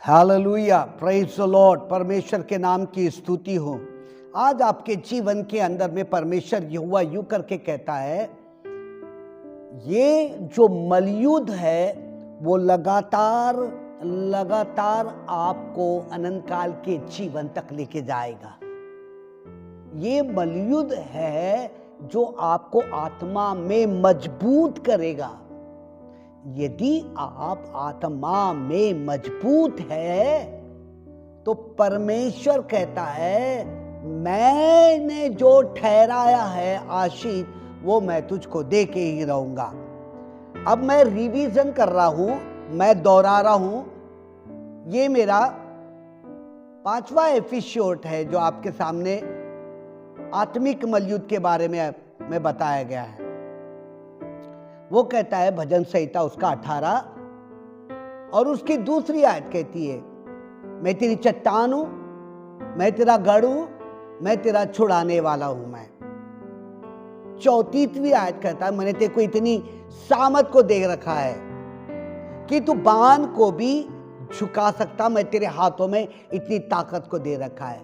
Hallelujah, praise the Lord. परमेश्वर के नाम की स्तुति हो। आज आपके जीवन के अंदर में परमेश्वर यहोवा यूं करके कहता है, ये जो मलयुद्ध है वो लगातार आपको अनंत काल के जीवन तक लेके जाएगा। ये मलयुद्ध है जो आपको आत्मा में मजबूत करेगा। यदि आप आत्मा में मजबूत है तो परमेश्वर कहता है, मैंने जो ठहराया है आशीष वो मैं तुझको दे के ही रहूंगा। अब मैं रिवीजन कर रहा हूं, मैं दोहरा रहा हूं। ये मेरा 5वां एपिसोड है जो आपके सामने आत्मिक मलयुद्ध के बारे में बताया गया है। वो कहता है भजन संहिता उसका 18 और उसकी दूसरी आयत कहती है, मैं तेरी चट्टान हूं, मैं तेरा गढ़ हूं, मैं तेरा छुड़ाने वाला हूं। मैं 34वीं आयत कहता है, मैंने तेरे को इतनी सामत को दे रखा है कि तू बाण को भी झुका सकता। मैं तेरे हाथों में इतनी ताकत को दे रखा है।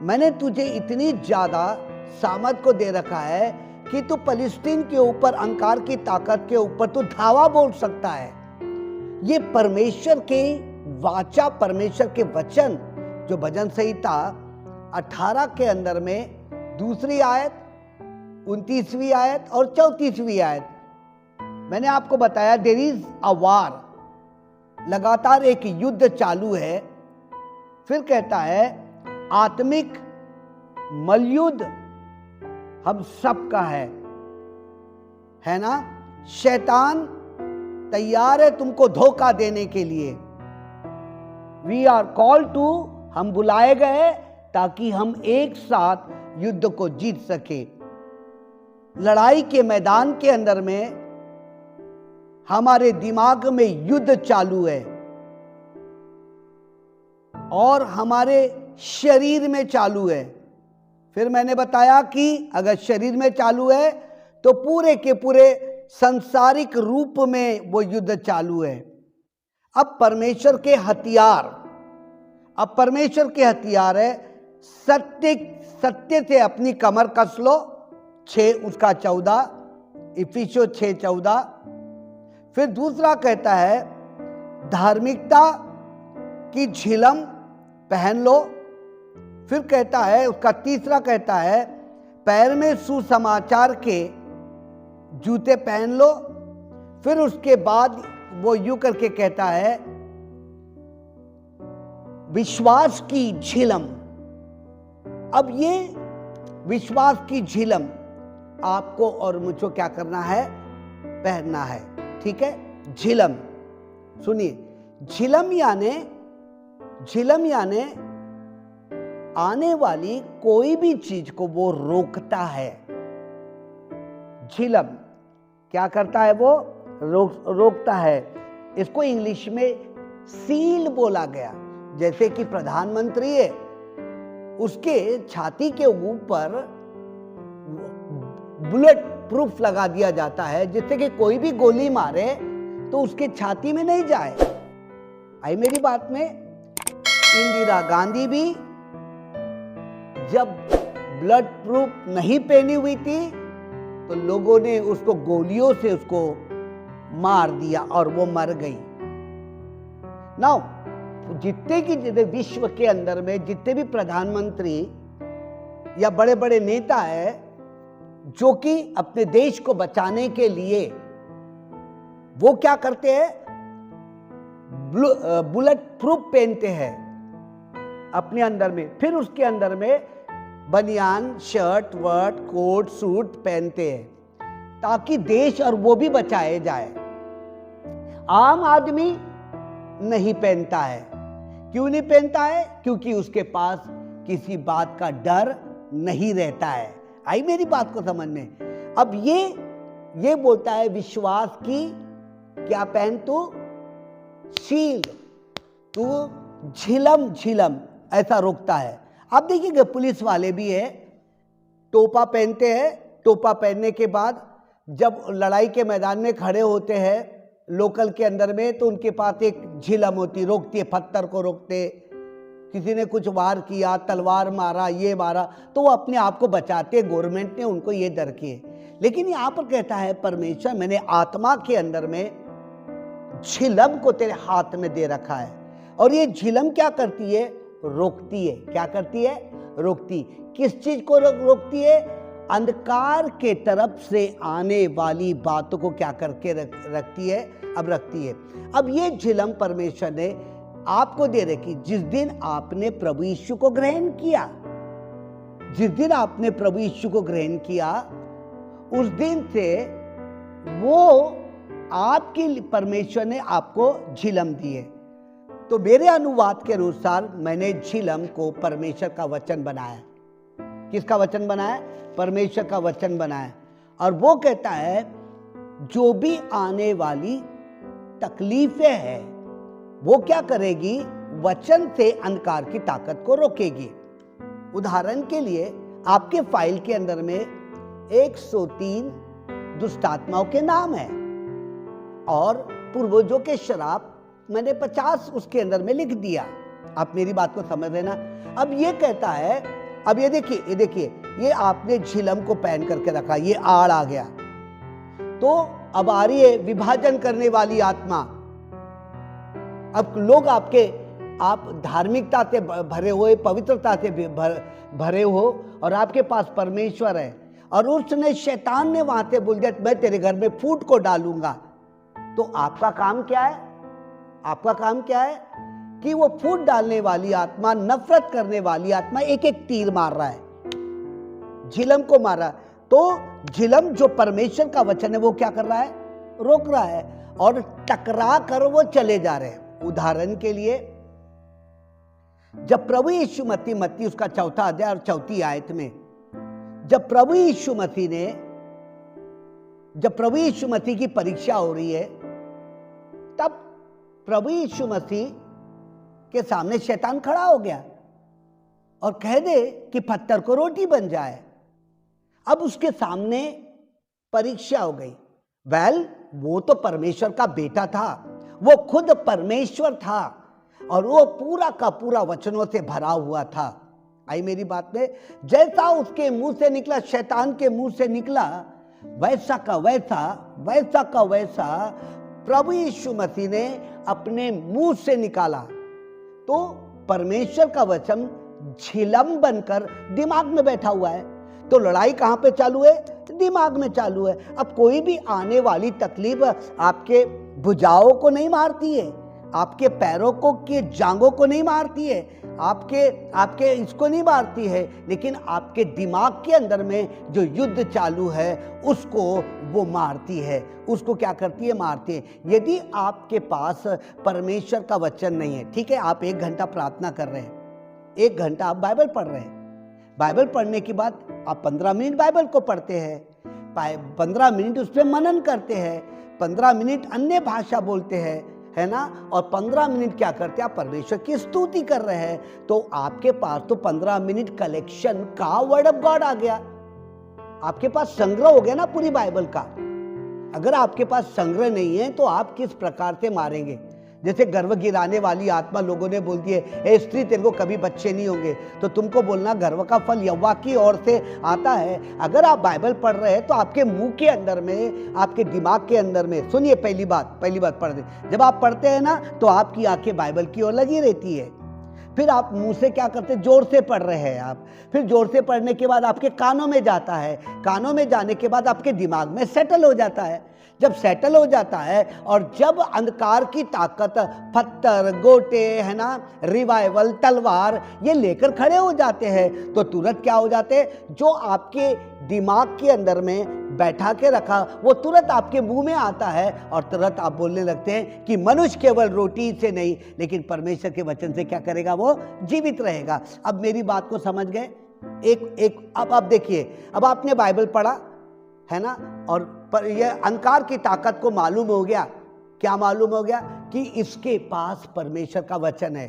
मैंने तुझे इतनी ज्यादा सामत को दे रखा है कि तू फलिस्तीन के ऊपर, अंकार की ताकत के ऊपर तू धावा बोल सकता है। ये परमेश्वर के वाचा, परमेश्वर के वचन जो भजन संहिता 18 के अंदर में दूसरी आयत, 29वीं आयत और 34वीं आयत, मैंने आपको बताया देयर इज अ वार, लगातार एक युद्ध चालू है। फिर कहता है आत्मिक मलयुद्ध हम सब का है ना। शैतान तैयार है तुमको धोखा देने के लिए। वी आर कॉल्ड टू, हम बुलाए गए ताकि हम एक साथ युद्ध को जीत सके। लड़ाई के मैदान के अंदर में हमारे दिमाग में युद्ध चालू है और हमारे शरीर में चालू है। फिर मैंने बताया कि अगर शरीर में चालू है तो पूरे के पूरे सांसारिक रूप में वो युद्ध चालू है। अब परमेश्वर के हथियार है सत्य से अपनी कमर कस लो, 6:14, इफिसियों 6:14। फिर दूसरा कहता है धार्मिकता की झिलम पहन लो। फिर कहता है, उसका तीसरा कहता है पैर में सुसमाचार के जूते पहन लो। फिर उसके बाद वो यूं करके कहता है विश्वास की झिलम। अब ये विश्वास की झिलम आपको और मुझको क्या करना है? पहनना है। ठीक है, झिलम सुनिए, झिलम यानी आने वाली कोई भी चीज को वो रोकता है। झिलम क्या करता है? वो रोकता है। इसको इंग्लिश में सील बोला गया। जैसे कि प्रधानमंत्री है, उसके छाती के ऊपर बुलेट प्रूफ लगा दिया जाता है, जिससे कि कोई भी गोली मारे तो उसके छाती में नहीं जाए। आई मेरी बात में? इंदिरा गांधी भी जब ब्लड प्रूफ नहीं पहनी हुई थी तो लोगों ने उसको गोलियों से उसको मार दिया और वो मर गई। नाउ जितने विश्व के अंदर में जितने भी प्रधानमंत्री या बड़े बड़े नेता है जो कि अपने देश को बचाने के लिए वो क्या करते हैं? बुलेट प्रूफ पहनते हैं अपने अंदर में। फिर उसके अंदर में बनियान, शर्ट, वर्ट, कोट, सूट पहनते हैं ताकि देश और वो भी बचाए जाए। आम आदमी नहीं पहनता है। क्यों नहीं पहनता है? क्योंकि उसके पास किसी बात का डर नहीं रहता है। आई मेरी बात को समझ में? अब ये बोलता है विश्वास की क्या पहन? तू शील्ड, तू झिलम ऐसा रोकता है। आप देखिएगा पुलिस वाले भी है, टोपा पहनते हैं। टोपा पहनने के बाद जब लड़ाई के मैदान में खड़े होते हैं लोकल के अंदर में, तो उनके पास एक झिलम होती, रोकती है, पत्थर को रोकते। किसी ने कुछ वार किया, तलवार मारा, ये मारा, तो वो अपने आप को बचाते। गवर्नमेंट ने उनको ये डर किए। लेकिन यहां पर कहता है परमेश्वर, मैंने आत्मा के अंदर में झिलम को तेरे हाथ में दे रखा है। और ये झिलम क्या करती है? रोकती है। क्या करती है? रोकती। किस चीज को रोकती है? अंधकार के तरफ से आने वाली बातों को क्या करके रखती है? अब रखती है। अब ये झिलम परमेश्वर ने आपको दे रखी। जिस दिन आपने प्रभु यीशु को ग्रहण किया, जिस दिन आपने प्रभु यीशु को ग्रहण किया, उस दिन से वो आपकी परमेश्वर ने आपको झिलम दी है। तो मेरे अनुवाद के अनुसार मैंने झिलम को परमेश्वर का वचन बनाया। किसका वचन बनाया? परमेश्वर का वचन बनाया। और वो कहता है जो भी आने वाली तकलीफें हैं वो क्या करेगी? वचन से अंधकार की ताकत को रोकेगी। उदाहरण के लिए आपके फाइल के अंदर में 103 दुष्ट आत्माओं के नाम है और पूर्वजों के श्राप मैंने 50 उसके अंदर में लिख दिया। आप मेरी बात को समझ लेना। अब ये कहता है, अब ये देखिए, ये आपने झिलम को पहन करके रखा, ये आड़ आ गया, तो अब आ रही है विभाजन करने वाली आत्मा। अब लोग आप धार्मिकता से भरे हुए, पवित्रता से भरे हो और आपके पास परमेश्वर है, और उसने शैतान ने वहां से बोल दिया मैं तेरे घर में फूट को डालूंगा। तो आपका काम क्या है? आपका काम क्या है कि वो फूट डालने वाली आत्मा, नफरत करने वाली आत्मा एक एक तीर मार रहा है, झिलम को मार रहा है। तो झिलम जो परमेश्वर का वचन है वो क्या कर रहा है? रोक रहा है, और टकरा कर वो चले जा रहे हैं। उदाहरण के लिए जब प्रभु यीशु मसीह उसका 4 अध्याय और 4 आयत में, जब प्रभु यीशु मसीह की परीक्षा हो रही है, तब प्रभु यीशु मसीह के सामने शैतान खड़ा हो गया और कह दे कि पत्थर को रोटी बन जाए। अब उसके सामने परीक्षा हो गई। वो तो परमेश्वर का बेटा था, वो खुद परमेश्वर था और वो पूरा का पूरा वचनों से भरा हुआ था। आई मेरी बात में? जैसा उसके मुंह से निकला, शैतान के मुंह से निकला, वैसा का वैसा प्रभु यीशु मसीह ने अपने मुंह से निकाला। तो परमेश्वर का वचन झिलम बनकर दिमाग में बैठा हुआ है। तो लड़ाई कहां पे चालू है? दिमाग में चालू है। अब कोई भी आने वाली तकलीफ आपके भुजाओं को नहीं मारती है, आपके पैरों को के जांघों को नहीं मारती है, आपके इसको नहीं मारती है, लेकिन आपके दिमाग के अंदर में जो युद्ध चालू है उसको वो मारती है। उसको क्या करती है? मारती है। यदि आपके पास परमेश्वर का वचन नहीं है, ठीक है, आप 1 घंटा प्रार्थना कर रहे हैं, 1 घंटा आप बाइबल पढ़ रहे हैं, बाइबल पढ़ने के बाद आप 15 मिनट बाइबल को पढ़ते हैं, 15 मिनट उस पर मनन करते हैं, 15 मिनट अन्य भाषा बोलते हैं, है ना, और 15 मिनट क्या करते हैं? आप परमेश्वर की स्तुति कर रहे हैं। तो आपके पास तो 15 मिनट कलेक्शन का वर्ड ऑफ गॉड आ गया, आपके पास संग्रह हो गया ना पूरी बाइबल का। अगर आपके पास संग्रह नहीं है तो आप किस प्रकार से मारेंगे? जैसे गर्भ गिराने वाली आत्मा लोगों ने बोल दिए, ए स्त्री तेरे को कभी बच्चे नहीं होंगे, तो तुमको बोलना गर्भ का फल यहोवा की ओर से आता है। अगर आप बाइबल पढ़ रहे हैं तो आपके मुंह के अंदर में, आपके दिमाग के अंदर में, सुनिए पहली बात पढ़ दे, जब आप पढ़ते हैं ना तो आपकी आंखें बाइबल की ओर लगी रहती है। फिर आप मुंह से क्या करते? जोर से पढ़ रहे हैं आप। फिर जोर से पढ़ने के बाद आपके कानों में जाता है, कानों में जाने के बाद आपके दिमाग में सेटल हो जाता है। जब सेटल हो जाता है और जब अंधकार की ताकत, पत्थर, गोटे, है ना, रिवाइवल, तलवार, ये लेकर खड़े हो जाते हैं, तो तुरंत क्या हो जाते हैं? जो आपके दिमाग के अंदर में बैठा के रखा वो तुरंत आपके मुंह में आता है और तुरंत आप बोलने लगते हैं कि मनुष्य केवल रोटी से नहीं लेकिन परमेश्वर के वचन से क्या करेगा? वो जीवित रहेगा। अब मेरी बात को समझ गए? अब आप देखिए, अब आपने बाइबल पढ़ा है ना, और पर यह अंधकार की ताकत को मालूम हो गया। क्या मालूम हो गया? कि इसके पास परमेश्वर का वचन है,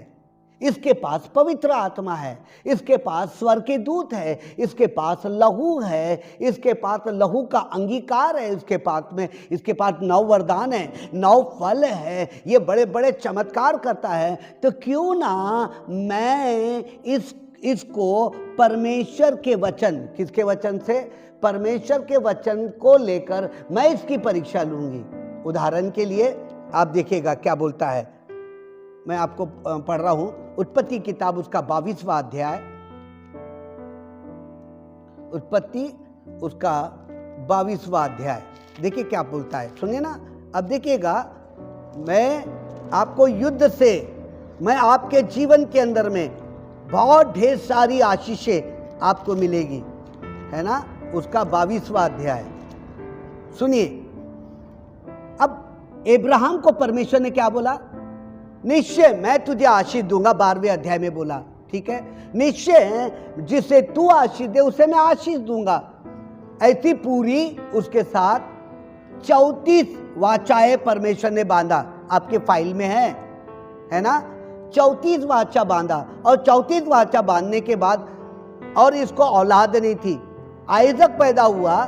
इसके पास पवित्र आत्मा है, इसके पास स्वर के दूत है, इसके पास लहू है, इसके पास लहू का अंगीकार है, इसके पास 9 वरदान है, 9 फल है, ये बड़े बड़े चमत्कार करता है। तो क्यों ना मैं इसको परमेश्वर के वचन, किसके वचन से? परमेश्वर के वचन को लेकर मैं इसकी परीक्षा लूंगी। उदाहरण के लिए आप देखिएगा क्या बोलता है, मैं आपको पढ़ रहा हूं उत्पत्ति किताब उसका 22वां अध्याय, उत्पत्ति उसका 22वां अध्याय। देखिए क्या बोलता है, सुनिए ना। अब देखिएगा, मैं आपको युद्ध से, मैं आपके जीवन के अंदर में बहुत ढेर सारी आशीषें आपको मिलेगी, है ना। उसका 22वां अध्याय सुनिए। अब अब्राहम को परमेश्वर ने क्या बोला? निश्चय मैं तुझे आशीष दूंगा, 12वें अध्याय में बोला, ठीक है। निश्चय जिसे तू आशीष दे उसे मैं आशीष दूंगा। ऐसी पूरी उसके साथ 34 वाचाएं परमेश्वर ने बांधा, आपके फाइल में है ना। 34 वाचा बांधा, और 34 वाचा बांधने के बाद, और इसको औलाद नहीं थी। आइजक पैदा हुआ।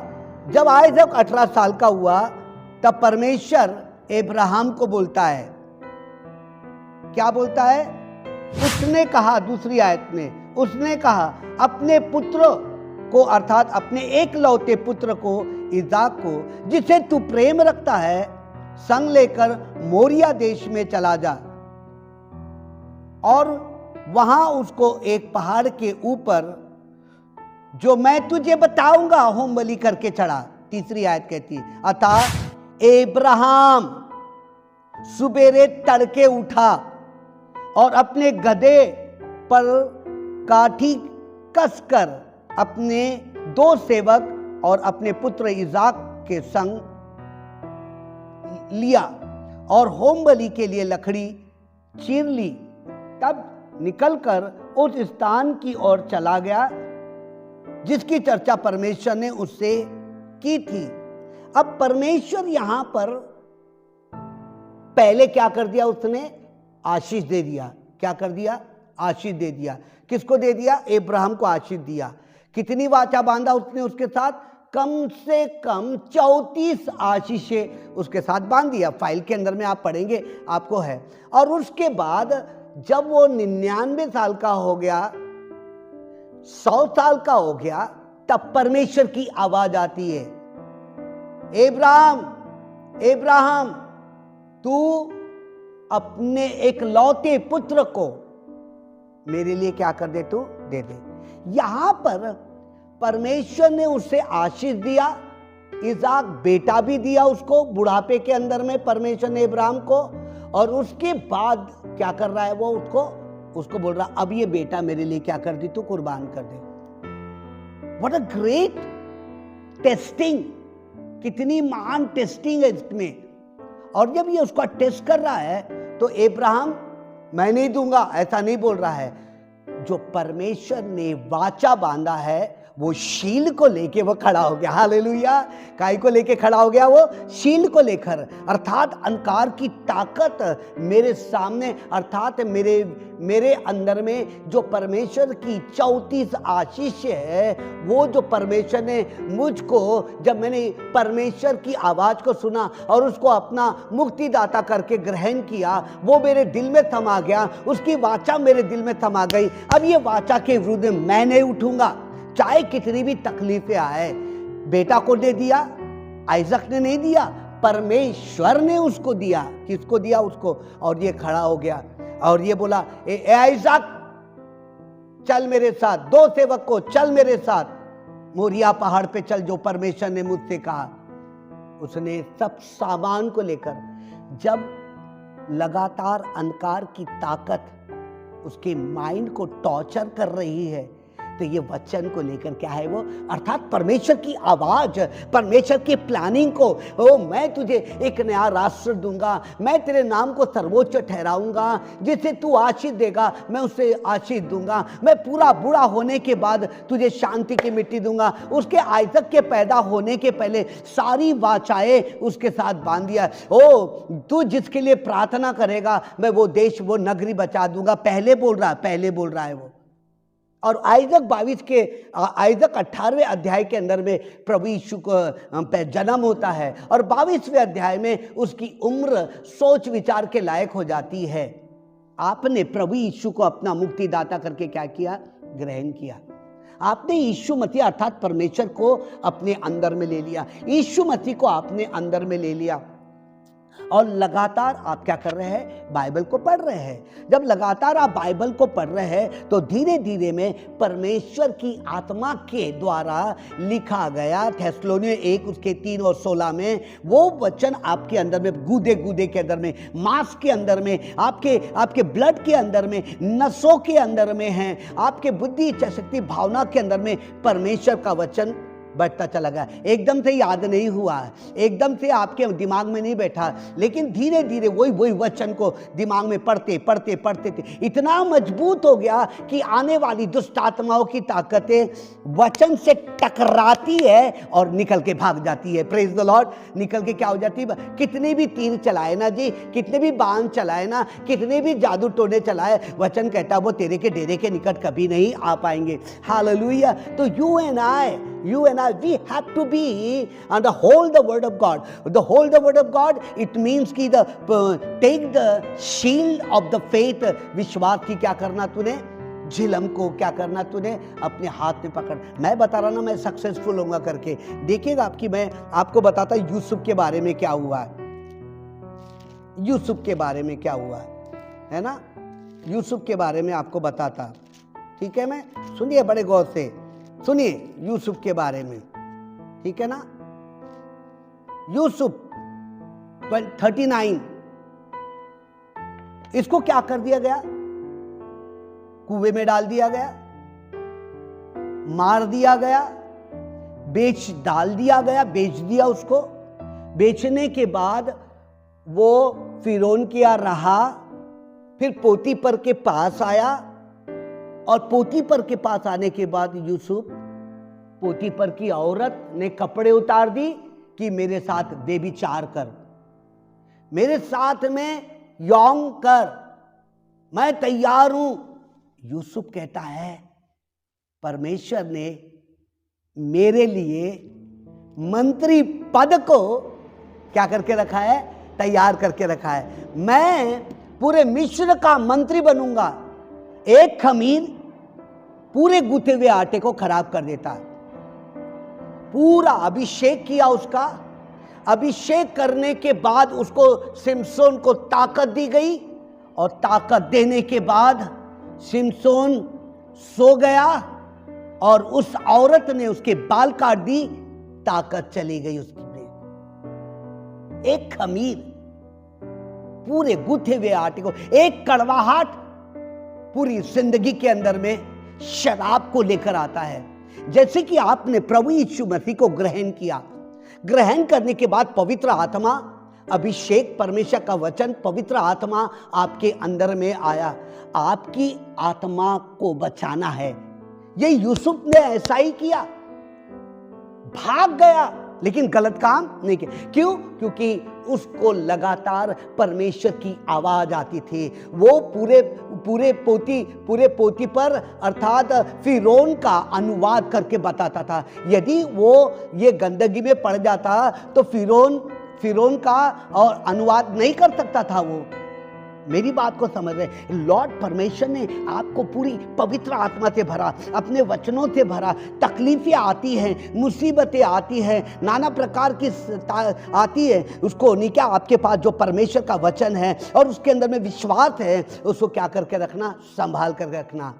जब आइजक 18 साल का हुआ तब परमेश्वर अब्राहम को बोलता है, क्या बोलता है? उसने कहा, दूसरी आयत में उसने कहा, अपने पुत्र को, अर्थात अपने एकलौते पुत्र को, इसाक को, जिसे तू प्रेम रखता है, संग लेकर मोरिया देश में चला जा और वहां उसको एक पहाड़ के ऊपर, जो मैं तुझे बताऊंगा, होम बलि करके चढ़ा। तीसरी आयत कहती, अतः अब्राहम सुबेरे तड़के उठा और अपने गधे पर काठी कसकर अपने 2 सेवक और अपने पुत्र इसाक के संग लिया और होम बलि के लिए लकड़ी चीर ली। तब निकलकर उस स्थान की ओर चला गया जिसकी चर्चा परमेश्वर ने उससे की थी। अब परमेश्वर यहां पर पहले क्या कर दिया? उसने आशीष दे दिया। क्या कर दिया? आशीष दे दिया। किसको दे दिया? अब्राहम को आशीष दिया। कितनी वाचा बांधा उसने उसके साथ? कम से कम 34 आशीषें उसके साथ बांध दिया। फाइल के अंदर में आप पढ़ेंगे, आपको है। और उसके बाद जब वो 99 साल का हो गया, 100 साल का हो गया, तब परमेश्वर की आवाज आती है, अब्राहम, अब्राहम, तू अपने एक लौते पुत्र को मेरे लिए क्या कर दे? तू दे दे। यहां पर परमेश्वर ने उसे आशीष दिया, इसाक बेटा भी दिया उसको बुढ़ापे के अंदर में परमेश्वर ने अब्राहम को। और उसके बाद क्या कर रहा है वो? उसको बोल रहा, अब ये बेटा मेरे लिए क्या कर दी? तू कुर्बान कर दे। व्हाट अ ग्रेट टेस्टिंग, कितनी महान टेस्टिंग है इसमें। और जब ये उसका टेस्ट कर रहा है तो अब्राहम, मैं नहीं दूंगा ऐसा नहीं बोल रहा है। जो परमेश्वर ने वाचा बांधा है वो शील को लेके वो खड़ा हो गया। हालेलुया। काय को लेके खड़ा हो गया? वो शील को लेकर, अर्थात अंधकार की ताकत मेरे सामने, अर्थात मेरे अंदर में जो परमेश्वर की 34 आशीष है, वो जो परमेश्वर ने मुझको, जब मैंने परमेश्वर की आवाज को सुना और उसको अपना मुक्तिदाता करके ग्रहण किया, वो मेरे दिल में समा गया। उसकी वाचा मेरे दिल में समा गई। अब ये वाचा के विरुद्ध मैं नहीं उठूंगा, चाहे कितनी भी तकलीफें आए। बेटा को दे दिया, आइजक ने नहीं दिया, परमेश्वर ने उसको दिया। किसको दिया? उसको। और ये खड़ा हो गया और ये बोला, ए आइजक चल मेरे साथ, 2 सेवक को चल मेरे साथ मोरिया पहाड़ पे चल, जो परमेश्वर ने मुझसे कहा। उसने सब सामान को लेकर, जब लगातार अंधकार की ताकत उसके माइंड को टॉर्चर कर रही है, तो ये वचन को लेकर क्या है वो, अर्थात परमेश्वर की आवाज, परमेश्वर की प्लानिंग को, ओ मैं तुझे एक नया राष्ट्र दूंगा, मैं तेरे नाम को सर्वोच्च ठहराऊंगा, जिसे तू आशीष देगा मैं उसे आशीष दूंगा, मैं पूरा बूढ़ा होने के बाद तुझे शांति की मिट्टी दूंगा। उसके आइजक के पैदा होने के पहले सारी वाचाएं उसके साथ बांध दिया। ओ तू जिसके लिए प्रार्थना करेगा मैं वो देश वो नगरी बचा दूंगा, पहले बोल रहा है वो। और आइजक 18वें अध्याय के अंदर में प्रभु यीशु को जन्म होता है और 22वें अध्याय में उसकी उम्र सोच विचार के लायक हो जाती है। आपने प्रभु यीशु को अपना मुक्तिदाता करके क्या किया, ग्रहण किया। आपने यीशु मसीह अर्थात परमेश्वर को अपने अंदर में ले लिया, यीशु मसीह को आपने अंदर में ले लिया और लगातार आप क्या कर रहे हैं, बाइबल को पढ़ रहे हैं। जब लगातार आप बाइबल को पढ़ रहे हैं तो धीरे धीरे में परमेश्वर की आत्मा के द्वारा लिखा गया थेसलोनियों 1 उसके 3 और 16 में वो वचन आपके अंदर में, गूदे के अंदर में, मांस के अंदर में, आपके ब्लड के अंदर में, नसों के अंदर में है, आपके बुद्धि इच्छा शक्ति भावना के अंदर में परमेश्वर का वचन बढ़ता चला गया। एकदम से याद नहीं हुआ, एकदम से आपके दिमाग में नहीं बैठा, लेकिन धीरे धीरे वही वचन को दिमाग में पढ़ते इतना मजबूत हो गया कि आने वाली दुष्ट आत्माओं की ताकतें वचन से टकराती है और निकल के भाग जाती है। Praise the Lord. निकल के क्या हो जाती है, कितने भी तीर चलाए ना जी, कितने भी बाण चलाए ना, कितने भी जादू टोने चलाए, वचन कहता वो तेरे के डेरे के निकट कभी नहीं आ पाएंगे। हालेलुया। तो you and I, we have to be and hold the word of God. Hold the word of God, it means कि take the shield of the faith, विश्वास की क्या करना तूने, झिलम को क्या करना तूने अपने हाथ में पकड़। मैं बता रहा ना मैं सक्सेसफुल होऊंगा करके, देखिएगा आपकी, मैं आपको बताता यूसुफ के बारे में क्या हुआ है, यूसुफ के बारे में क्या हुआ है ना, यूसुफ के बारे में आपको बताता, ठीक है। मैं सुनिए बड़े गौर से सुनिए यूसुफ के बारे में, ठीक है ना। यूसुफ 39, इसको क्या कर दिया गया, कुएं में डाल दिया गया, मार दिया गया, बेच दिया उसको। बेचने के बाद वो फिरौन किया रहा, फिर पोतीपर के पास आया और पोतीपर के पास आने के बाद यूसुफ, पोतीपर की औरत ने कपड़े उतार दी कि मेरे साथ बेविचार कर, मेरे साथ में यौन कर, मैं तैयार हूं। यूसुफ कहता है परमेश्वर ने मेरे लिए मंत्री पद को क्या करके रखा है, तैयार करके रखा है। मैं पूरे मिस्र का मंत्री बनूंगा। एक खमीर पूरे गूथे हुए आटे को खराब कर देता है। पूरा अभिषेक किया उसका, अभिषेक करने के बाद उसको सिमसोन को ताकत दी गई और ताकत देने के बाद सिमसोन सो गया और उस औरत ने उसके बाल काट दी, ताकत चली गई उसकी में। एक खमीर पूरे गूथे हुए आटे को, एक कड़वाहट पूरी जिंदगी के अंदर में शराब को लेकर आता है। जैसे कि आपने प्रभु यीशु मसीह को ग्रहण किया, ग्रहण करने के बाद पवित्र आत्मा, अभिषेक, परमेश्वर का वचन, पवित्र आत्मा आपके अंदर में आया। आपकी आत्मा को बचाना है। ये यूसुफ ने ऐसा ही किया, भाग गया लेकिन गलत काम नहीं किया। क्यों? क्योंकि उसको लगातार परमेश्वर की आवाज आती थी। वो पूरे पोती पर अर्थात फिरौन का अनुवाद करके बताता था। यदि वो ये गंदगी में पड़ जाता तो फिरौन का और अनुवाद नहीं कर सकता था। वो मेरी बात को समझ रहे। लॉर्ड परमेश्वर ने आपको पूरी पवित्र आत्मा से भरा, अपने वचनों से भरा। तकलीफें आती हैं, मुसीबतें आती हैं, नाना प्रकार की आती है, उसको नहीं क्या, आपके पास जो परमेश्वर का वचन है और उसके अंदर में विश्वास है, उसको क्या करके रखना, संभाल कर रखना।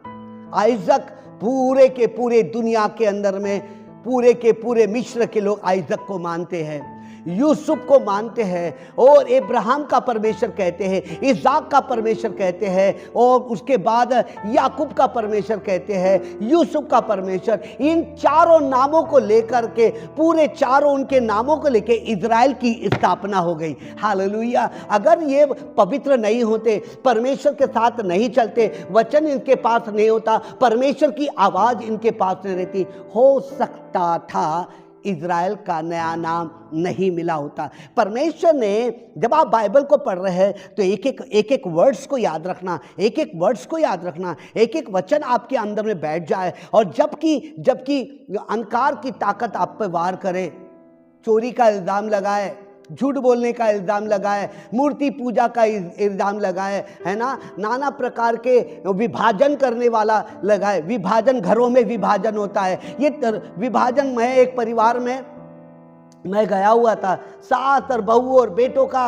आइजक पूरे के पूरे दुनिया के अंदर में, पूरे के पूरे मिस्र के लोग आइजक को मानते हैं। यूसुफ को मानते हैं और इब्राहिम का परमेश्वर कहते हैं, इसहाक का परमेश्वर कहते हैं और उसके बाद याकूब का परमेश्वर कहते हैं, यूसुफ का परमेश्वर। इन चारों नामों को लेकर के, पूरे चारों उनके नामों को लेकर इजराइल की स्थापना हो गई। हालेलुया। अगर ये पवित्र नहीं होते, परमेश्वर के साथ नहीं चलते, वचन इनके पास नहीं होता, परमेश्वर की आवाज इनके पास नहीं रहती, हो सकता था इजराइल का नया नाम नहीं मिला होता। परमेश्वर ने, जब आप बाइबल को पढ़ रहे हैं तो एक एक वर्ड्स को याद रखना, एक एक वर्ड्स को याद रखना, एक एक वचन आपके अंदर में बैठ जाए। और जबकि अंधकार की ताकत आप पर वार करे, चोरी का इल्ज़ाम लगाए, झूठ बोलने का इल्ज़ाम लगाए, मूर्ति पूजा का इल्ज़ाम लगाए, है ना, नाना प्रकार के विभाजन करने वाला लगाए। विभाजन, घरों में विभाजन होता है। ये विभाजन, मैं एक परिवार में मैं गया हुआ था, सास और बहू और बेटों का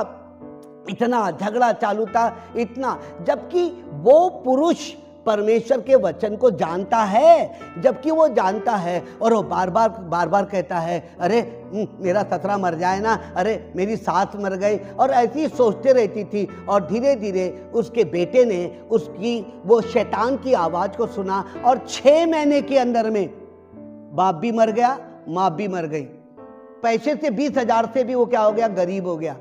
इतना झगड़ा चालू था, इतना, जबकि वो पुरुष परमेश्वर के वचन को जानता है, जबकि वो जानता है और वो बार बार कहता है, अरे मेरा ससुरा मर जाए ना, अरे मेरी सास मर गई, और ऐसी सोचते रहती थी। और धीरे धीरे उसके बेटे ने उसकी वो शैतान की आवाज़ को सुना और 6 महीने के अंदर में बाप भी मर गया, माँ भी मर गई। पैसे से 20,000 से भी वो क्या हो गया, गरीब हो गया।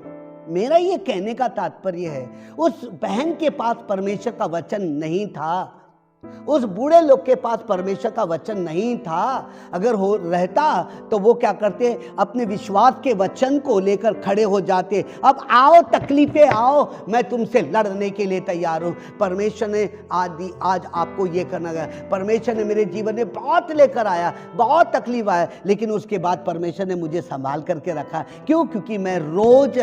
मेरा ये कहने का तात्पर्य है, उस बहन के पास परमेश्वर का वचन नहीं था, उस बूढ़े लोग के पास परमेश्वर का वचन नहीं था। अगर हो रहता तो वो क्या करते, अपने विश्वास के वचन को लेकर खड़े हो जाते। अब आओ, तकलीफें आओ, मैं तुमसे लड़ने के लिए तैयार हूँ। परमेश्वर ने आज आपको ये करना है। परमेश्वर ने मेरे जीवन में बहुत लेकर आया, बहुत तकलीफ आया, लेकिन उसके बाद परमेश्वर ने मुझे संभाल करके रखा। क्यों? क्योंकि मैं रोज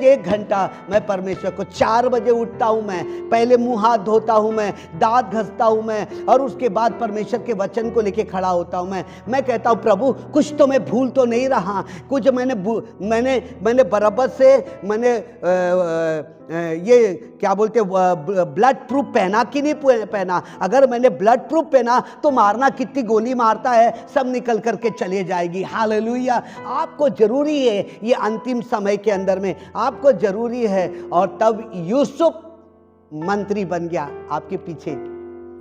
1 घंटा मैं परमेश्वर को, 4 बजे उठता हूँ, मैं पहले मुँह हाथ धोता हूँ, मैं दांत घसता हूं मैं, और उसके बाद परमेश्वर के वचन को लेके खड़ा होता हूं मैं कहता हूं, प्रभु कुछ तो मैं भूल तो नहीं रहा, कुछ मैंने बराबर से मैंने ये क्या बोलते ब्लड प्रूफ पहना कि नहीं पहना। अगर मैंने ब्लड प्रूफ पहना तो मारना कितनी गोली मारता है, सब निकल करके चले जाएगी। हालेलुया। आपको जरूरी है, ये अंतिम समय के अंदर में आपको जरूरी है। और तब यूसुफ मंत्री बन गया। आपके पीछे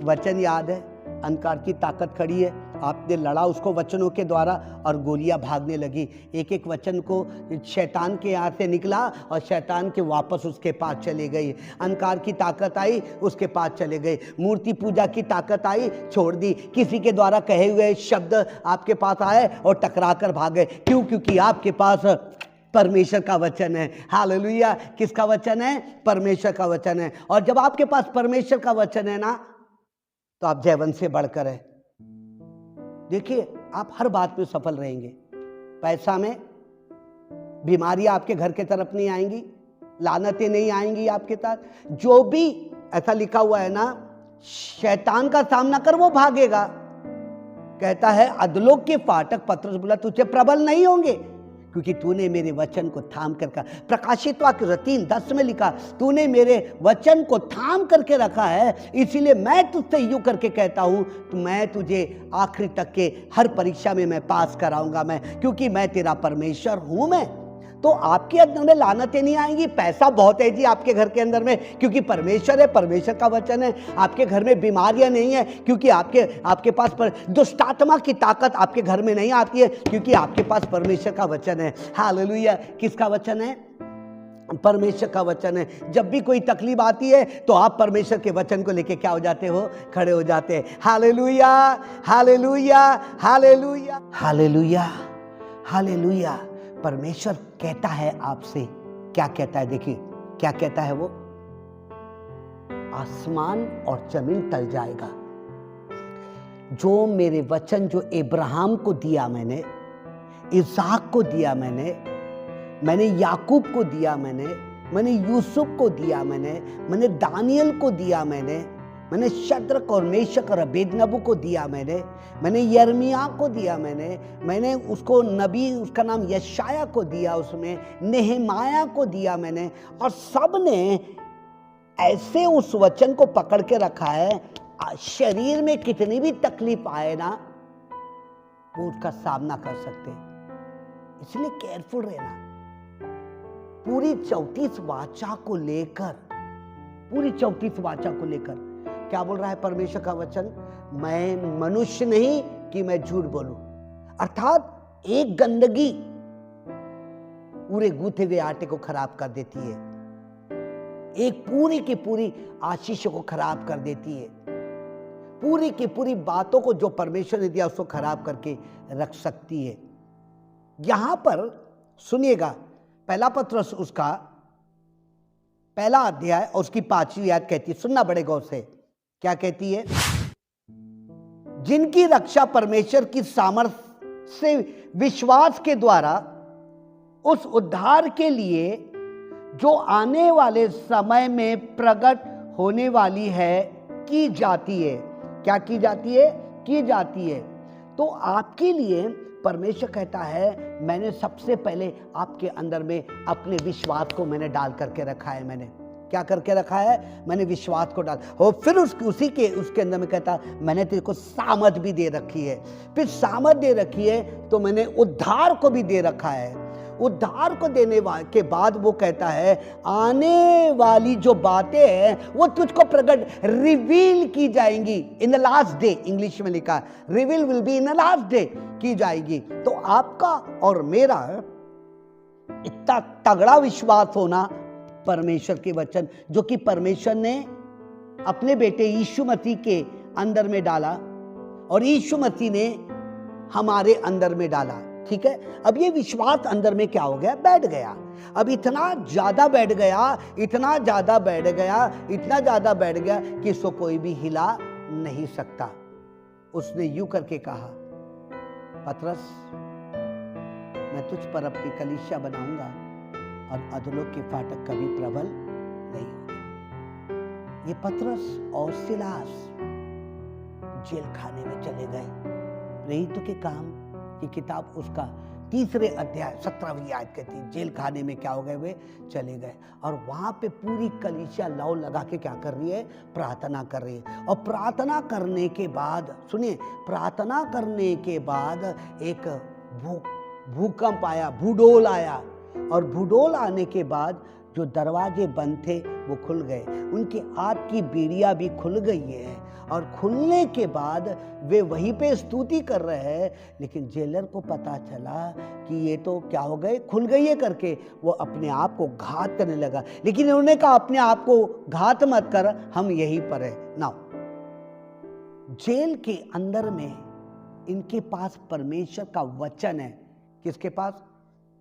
वचन याद है, अंधकार की ताकत खड़ी है, आपने लड़ा उसको वचनों के द्वारा और गोलियां भागने लगी। एक एक वचन को शैतान के यहाँ से निकला और शैतान के वापस उसके पास चले गई। अंधकार की ताकत आई, उसके पास चले गए। मूर्ति पूजा की ताकत आई, छोड़ दी। किसी के द्वारा कहे हुए शब्द आपके पास आए और टकरा कर भागे। क्यों? क्योंकि आपके पास परमेश्वर का वचन है। हालेलुया। किसका वचन है? परमेश्वर का वचन है। और जब आपके पास परमेश्वर का वचन है ना, तो आप जयवंत से बढ़कर है। देखिए, आप हर बात में सफल रहेंगे। पैसा में, बीमारियां आपके घर के तरफ नहीं आएंगी, लानतें नहीं आएंगी आपके साथ। जो भी ऐसा लिखा हुआ है ना, शैतान का सामना कर वो भागेगा। कहता है, अधलोक के फाटक पतरस बोला, तुझे प्रबल नहीं होंगे, क्योंकि तूने मेरे वचन को थाम कर रखा। प्रकाशित वाक्य 3:10 में लिखा, तूने मेरे वचन को थाम करके रखा है, इसीलिए मैं तुझसे यूं करके कहता हूं, तो मैं तुझे आखिरी तक के हर परीक्षा में मैं पास कराऊंगा मैं, क्योंकि मैं तेरा परमेश्वर हूं। मैं तो आपके अंदर में लानतें नहीं आएंगी। पैसा बहुत है जी आपके घर के अंदर में, क्योंकि परमेश्वर है, परमेश्वर का वचन है। आपके घर में बीमारियां नहीं है, क्योंकि आपके पास दुष्टात्मा की ताकत आपके घर में नहीं आती है, क्योंकि आपके पास परमेश्वर का वचन है। हालेलुया। किसका वचन है? परमेश्वर का वचन है। जब भी कोई तकलीफ आती है तो आप परमेश्वर के वचन को लेके क्या हो जाते हो? खड़े हो जाते हैं। Hallelujah, hallelujah, hallelujah, hallelujah, hallelujah. परमेश्वर कहता है आपसे, क्या कहता है? देखिए क्या कहता है वो, आसमान और जमीन टल जाएगा, जो मेरे वचन जो इब्राहिम को दिया मैंने, इसहाक को दिया मैंने याकूब को दिया, मैंने यूसुफ को दिया, मैंने दानियल को दिया, मैंने शद्रक और मेशक और अबेदनगो को दिया, मैंने यिर्मयाह को दिया, मैंने उसको नबी, उसका नाम यशायाह को दिया, उसमें नेहमाया को दिया मैंने। और सब ने ऐसे उस वचन को पकड़ के रखा है, शरीर में कितनी भी तकलीफ आए ना, वो उसका सामना कर सकते हैं। इसलिए केयरफुल रहना। पूरी 34 वाचा को लेकर, पूरी 34 वाचा को लेकर क्या बोल रहा है परमेश्वर का वचन? मैं मनुष्य नहीं कि मैं झूठ बोलूं। अर्थात एक गंदगी पूरे गूंथे हुए आटे को खराब कर देती है, एक पूरी की पूरी आशीष को खराब कर देती है, पूरी की पूरी बातों को जो परमेश्वर ने दिया उसको खराब करके रख सकती है। यहां पर सुनिएगा, पहला पत्रस उसका पहला अध्याय और उसकी 5वीं आयत कहती है, सुनना बड़े गौर से, क्या कहती है? जिनकी रक्षा परमेश्वर की सामर्थ्य से विश्वास के द्वारा उस उद्धार के लिए जो आने वाले समय में प्रकट होने वाली है की जाती है। क्या की जाती है? की जाती है। तो आपके लिए परमेश्वर कहता है, मैंने सबसे पहले आपके अंदर में अपने विश्वास को मैंने डाल करके रखा है। मैंने क्या करके रखा है? मैंने विश्वास को डाल, और फिर उसके अंदर में कहता, मैंने तेरे को सामर्थ भी दे रखी है। फिर सामर्थ दे रखी है तो मैंने उद्धार को भी दे रखा है। उद्धार को देने के बाद वो कहता है, आने वाली जो बातें हैं वो तुझको प्रकट, रिवील की जाएंगी in the last day. English में लिखा है, reveal will be in the last day, की जाएगी। तो आपका और मेरा इतना तगड़ा विश्वास होना परमेश्वर के वचन, जो कि परमेश्वर ने अपने बेटे यीशु मसीह के अंदर में डाला और यीशु मसीह ने हमारे अंदर में डाला। ठीक है, अब ये विश्वास अंदर में क्या हो गया? बैठ गया। अब इतना ज्यादा बैठ गया, इतना ज्यादा बैठ गया, इतना ज्यादा बैठ गया कि इसको कोई भी हिला नहीं सकता। उसने यूं करके कहा, पतरस, मैं तुझ पर अपनी कलीसिया बनाऊंगा और अधोलोक के फाटक कभी प्रबल नहीं होंगे। ये पतरस और सिलास जेल खाने में चले गए। प्रेरितों के काम की किताब उसका 3 अध्याय 17वीं आयत कहती है, जेल खाने में क्या हो गए? वे चले गए और वहां पे पूरी कलीसिया लौ लगा के क्या कर रही है? प्रार्थना कर रही है। और प्रार्थना करने के बाद, सुनिए, प्रार्थना करने के बाद एक भूकंप आया, भूडोल आया, और भूडोल आने के बाद जो दरवाजे बंद थे वो खुल गए, उनकी आग की बेड़ियां भी खुल गई है। और खुलने के बाद वे वहीं पे स्तुति कर रहे हैं। लेकिन जेलर को पता चला कि ये तो क्या हो गए, खुल गई है करके वो अपने आप को घात करने लगा। लेकिन उन्होंने कहा, अपने आप को घात मत कर, हम यहीं पर है ना। जेल के अंदर में इनके पास परमेश्वर का वचन है। किसके पास?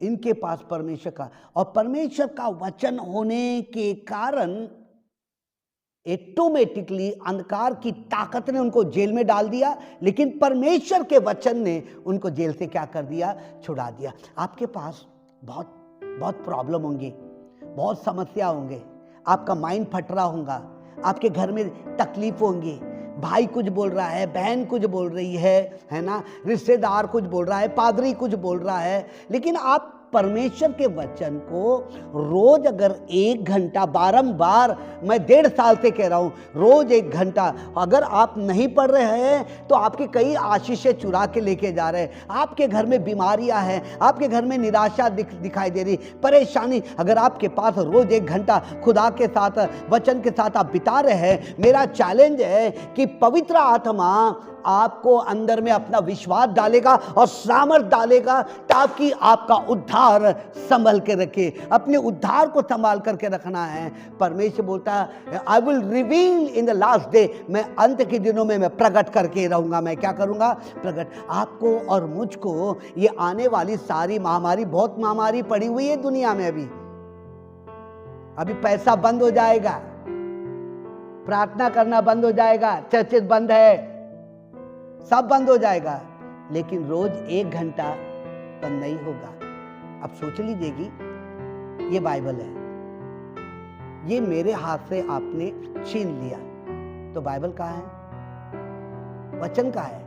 इनके पास परमेश्वर का। और परमेश्वर का वचन होने के कारण ऑटोमेटिकली अंधकार की ताकत ने उनको जेल में डाल दिया, लेकिन परमेश्वर के वचन ने उनको जेल से क्या कर दिया? छुड़ा दिया। आपके पास बहुत बहुत प्रॉब्लम होंगी, बहुत समस्या होंगे, आपका माइंड फट रहा होगा, आपके घर में तकलीफ होंगी, भाई कुछ बोल रहा है, बहन कुछ बोल रही है ना, रिश्तेदार कुछ बोल रहा है, पादरी कुछ बोल रहा है। लेकिन आप परमेश्वर के वचन को रोज अगर 1 घंटा, बारंबार, मैं 1.5 साल से कह रहा हूं, रोज 1 घंटा अगर आप नहीं पढ़ रहे हैं तो आपकी कई आशीषें चुरा के लेके जा रहे हैं। आपके घर में बीमारियां हैं, आपके घर में निराशा दिखाई दे रही, परेशानी। अगर आपके पास रोज 1 घंटा खुदा के साथ, वचन के साथ आप बिता रहे हैं, मेरा चैलेंज है कि पवित्र आत्मा आपको अंदर में अपना विश्वास डालेगा और सामर्थ डालेगा, ताकि आपका उद्धार संभल के रखे। अपने उद्धार को संभाल करके रखना है। परमेश्वर बोलता है, I will reveal in the last day, मैं अंत के दिनों में मैं प्रकट करके रहूंगा। मैं क्या करूंगा? प्रकट। आपको और मुझको ये आने वाली सारी महामारी, बहुत महामारी पड़ी हुई है दुनिया में। अभी पैसा बंद हो जाएगा, प्रार्थना करना बंद हो जाएगा, चर्चेस बंद है, सब बंद हो जाएगा, लेकिन रोज 1 घंटा बंद नहीं होगा। अब सोच लीजिएगी, ये बाइबल है, ये मेरे हाथ से आपने छीन लिया, तो बाइबल कहाँ है? वचन कहाँ है?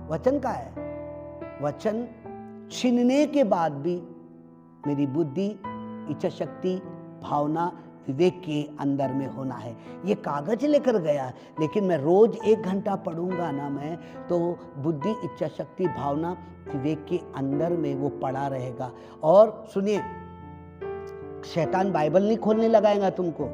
वचन कहाँ है? वचन छीनने के बाद भी मेरी बुद्धि, इच्छा शक्ति, भावना विवेक के अंदर में होना है। ये कागज लेकर गया, लेकिन मैं रोज 1 घंटा पढ़ूंगा ना मैं, तो बुद्धि, इच्छा शक्ति, भावना, विवेक के अंदर में वो पड़ा रहेगा। और सुनिए, शैतान बाइबल नहीं खोलने लगाएगा तुमको,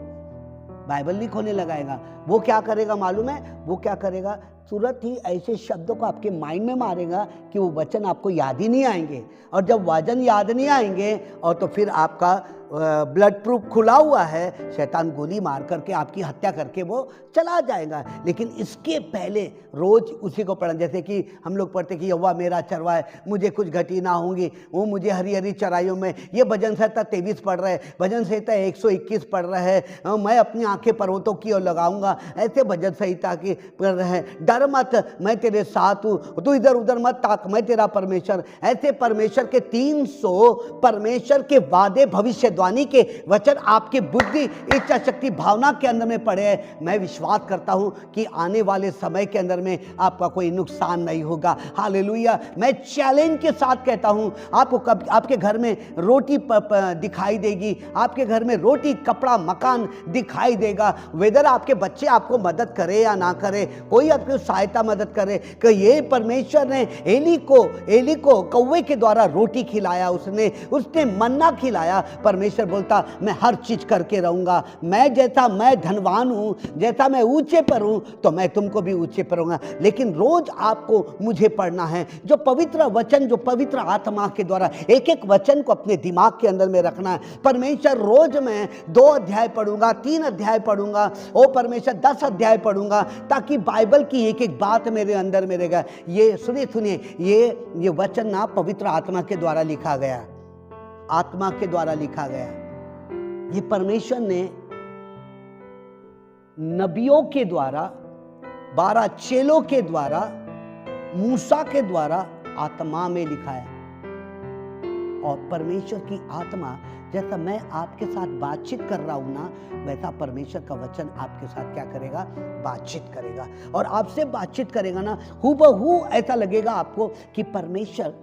बाइबल नहीं खोलने लगाएगा। वो क्या करेगा मालूम है? वो क्या करेगा, तुरंत ही ऐसे शब्दों को आपके माइंड में मारेगा कि वो वचन आपको याद ही नहीं आएंगे। और जब वचन याद नहीं आएंगे और तो फिर आपका ब्लड प्रूफ खुला हुआ है, शैतान गोली मार करके आपकी हत्या करके वो चला जाएगा। लेकिन इसके पहले रोज उसी को पढ़ना, जैसे कि हम लोग पढ़ते कि यहोवा मेरा चरवाहा है, मुझे कुछ घटी ना होंगी, वो मुझे हरी हरी चराइयों में। ये भजन संहिता 23 पढ़ रहे हैं, भजन संहिता 121 पढ़ रहे हैं, मैं अपनी आंखें पर्वतों की ओर लगाऊंगा, ऐसे भजन संहिता की पढ़ रहे हैं। डर मत, मैं तेरे साथ हूँ, तू इधर उधर मत ताक, मैं तेरा परमेश्वर। ऐसे परमेश्वर के 300 परमेश्वर के वादे, भविष्यवाणी के वचन आपकी बुद्धि, इच्छा शक्ति, भावना के अंदर में पड़े हैं। मैं विश्वास करता हूं कि आने वाले समय के अंदर में आपका कोई नुकसान नहीं होगा। हालेलुया। मैं चैलेंज के साथ कहता हूं, आपको कब आपके घर में रोटी दिखाई देगी, आपके घर में रोटी, कपड़ा, मकान दिखाई देगा। वेदर आपके बच्चे आपको मदद करे या ना करे, कोई आपकी सहायता मदद करे, कि ये परमेश्वर ने एली को कौवे के द्वारा रोटी खिलाया, उसने मन्ना खिलाया। परमेश्वर बोलता मैं हर चीज करके रहूंगा। मैं धनवान हूं, जैसा मैं ऊंचे पर हूं, तो मैं तुमको भी ऊंचे पर रहूंगा। लेकिन रोज आपको मुझे पढ़ना है, जो पवित्र वचन, जो पवित्र आत्मा के द्वारा एक एक वचन को अपने दिमाग के अंदर में रखना है। परमेश्वर रोज मैं 2 अध्याय पढ़ूंगा, 3 अध्याय पढ़ूंगा, ओ परमेश्वर 10 अध्याय पढ़ूंगा, ताकि बाइबल की एक एक बात मेरे अंदर में रहेगा। ये सुनिए, ये वचन ना पवित्र आत्मा के द्वारा लिखा गया, आत्मा के द्वारा लिखा गया। ये परमेश्वर ने नबियों के द्वारा, 12 चेलों के द्वारा, मूसा के द्वारा आत्मा में लिखा है। और परमेश्वर की आत्मा, जैसा मैं आपके साथ बातचीत कर रहा हूं ना, वैसा परमेश्वर का वचन आपके साथ क्या करेगा, बातचीत करेगा। और आपसे बातचीत करेगा ना, हूबहू ऐसा लगेगा आपको कि परमेश्वर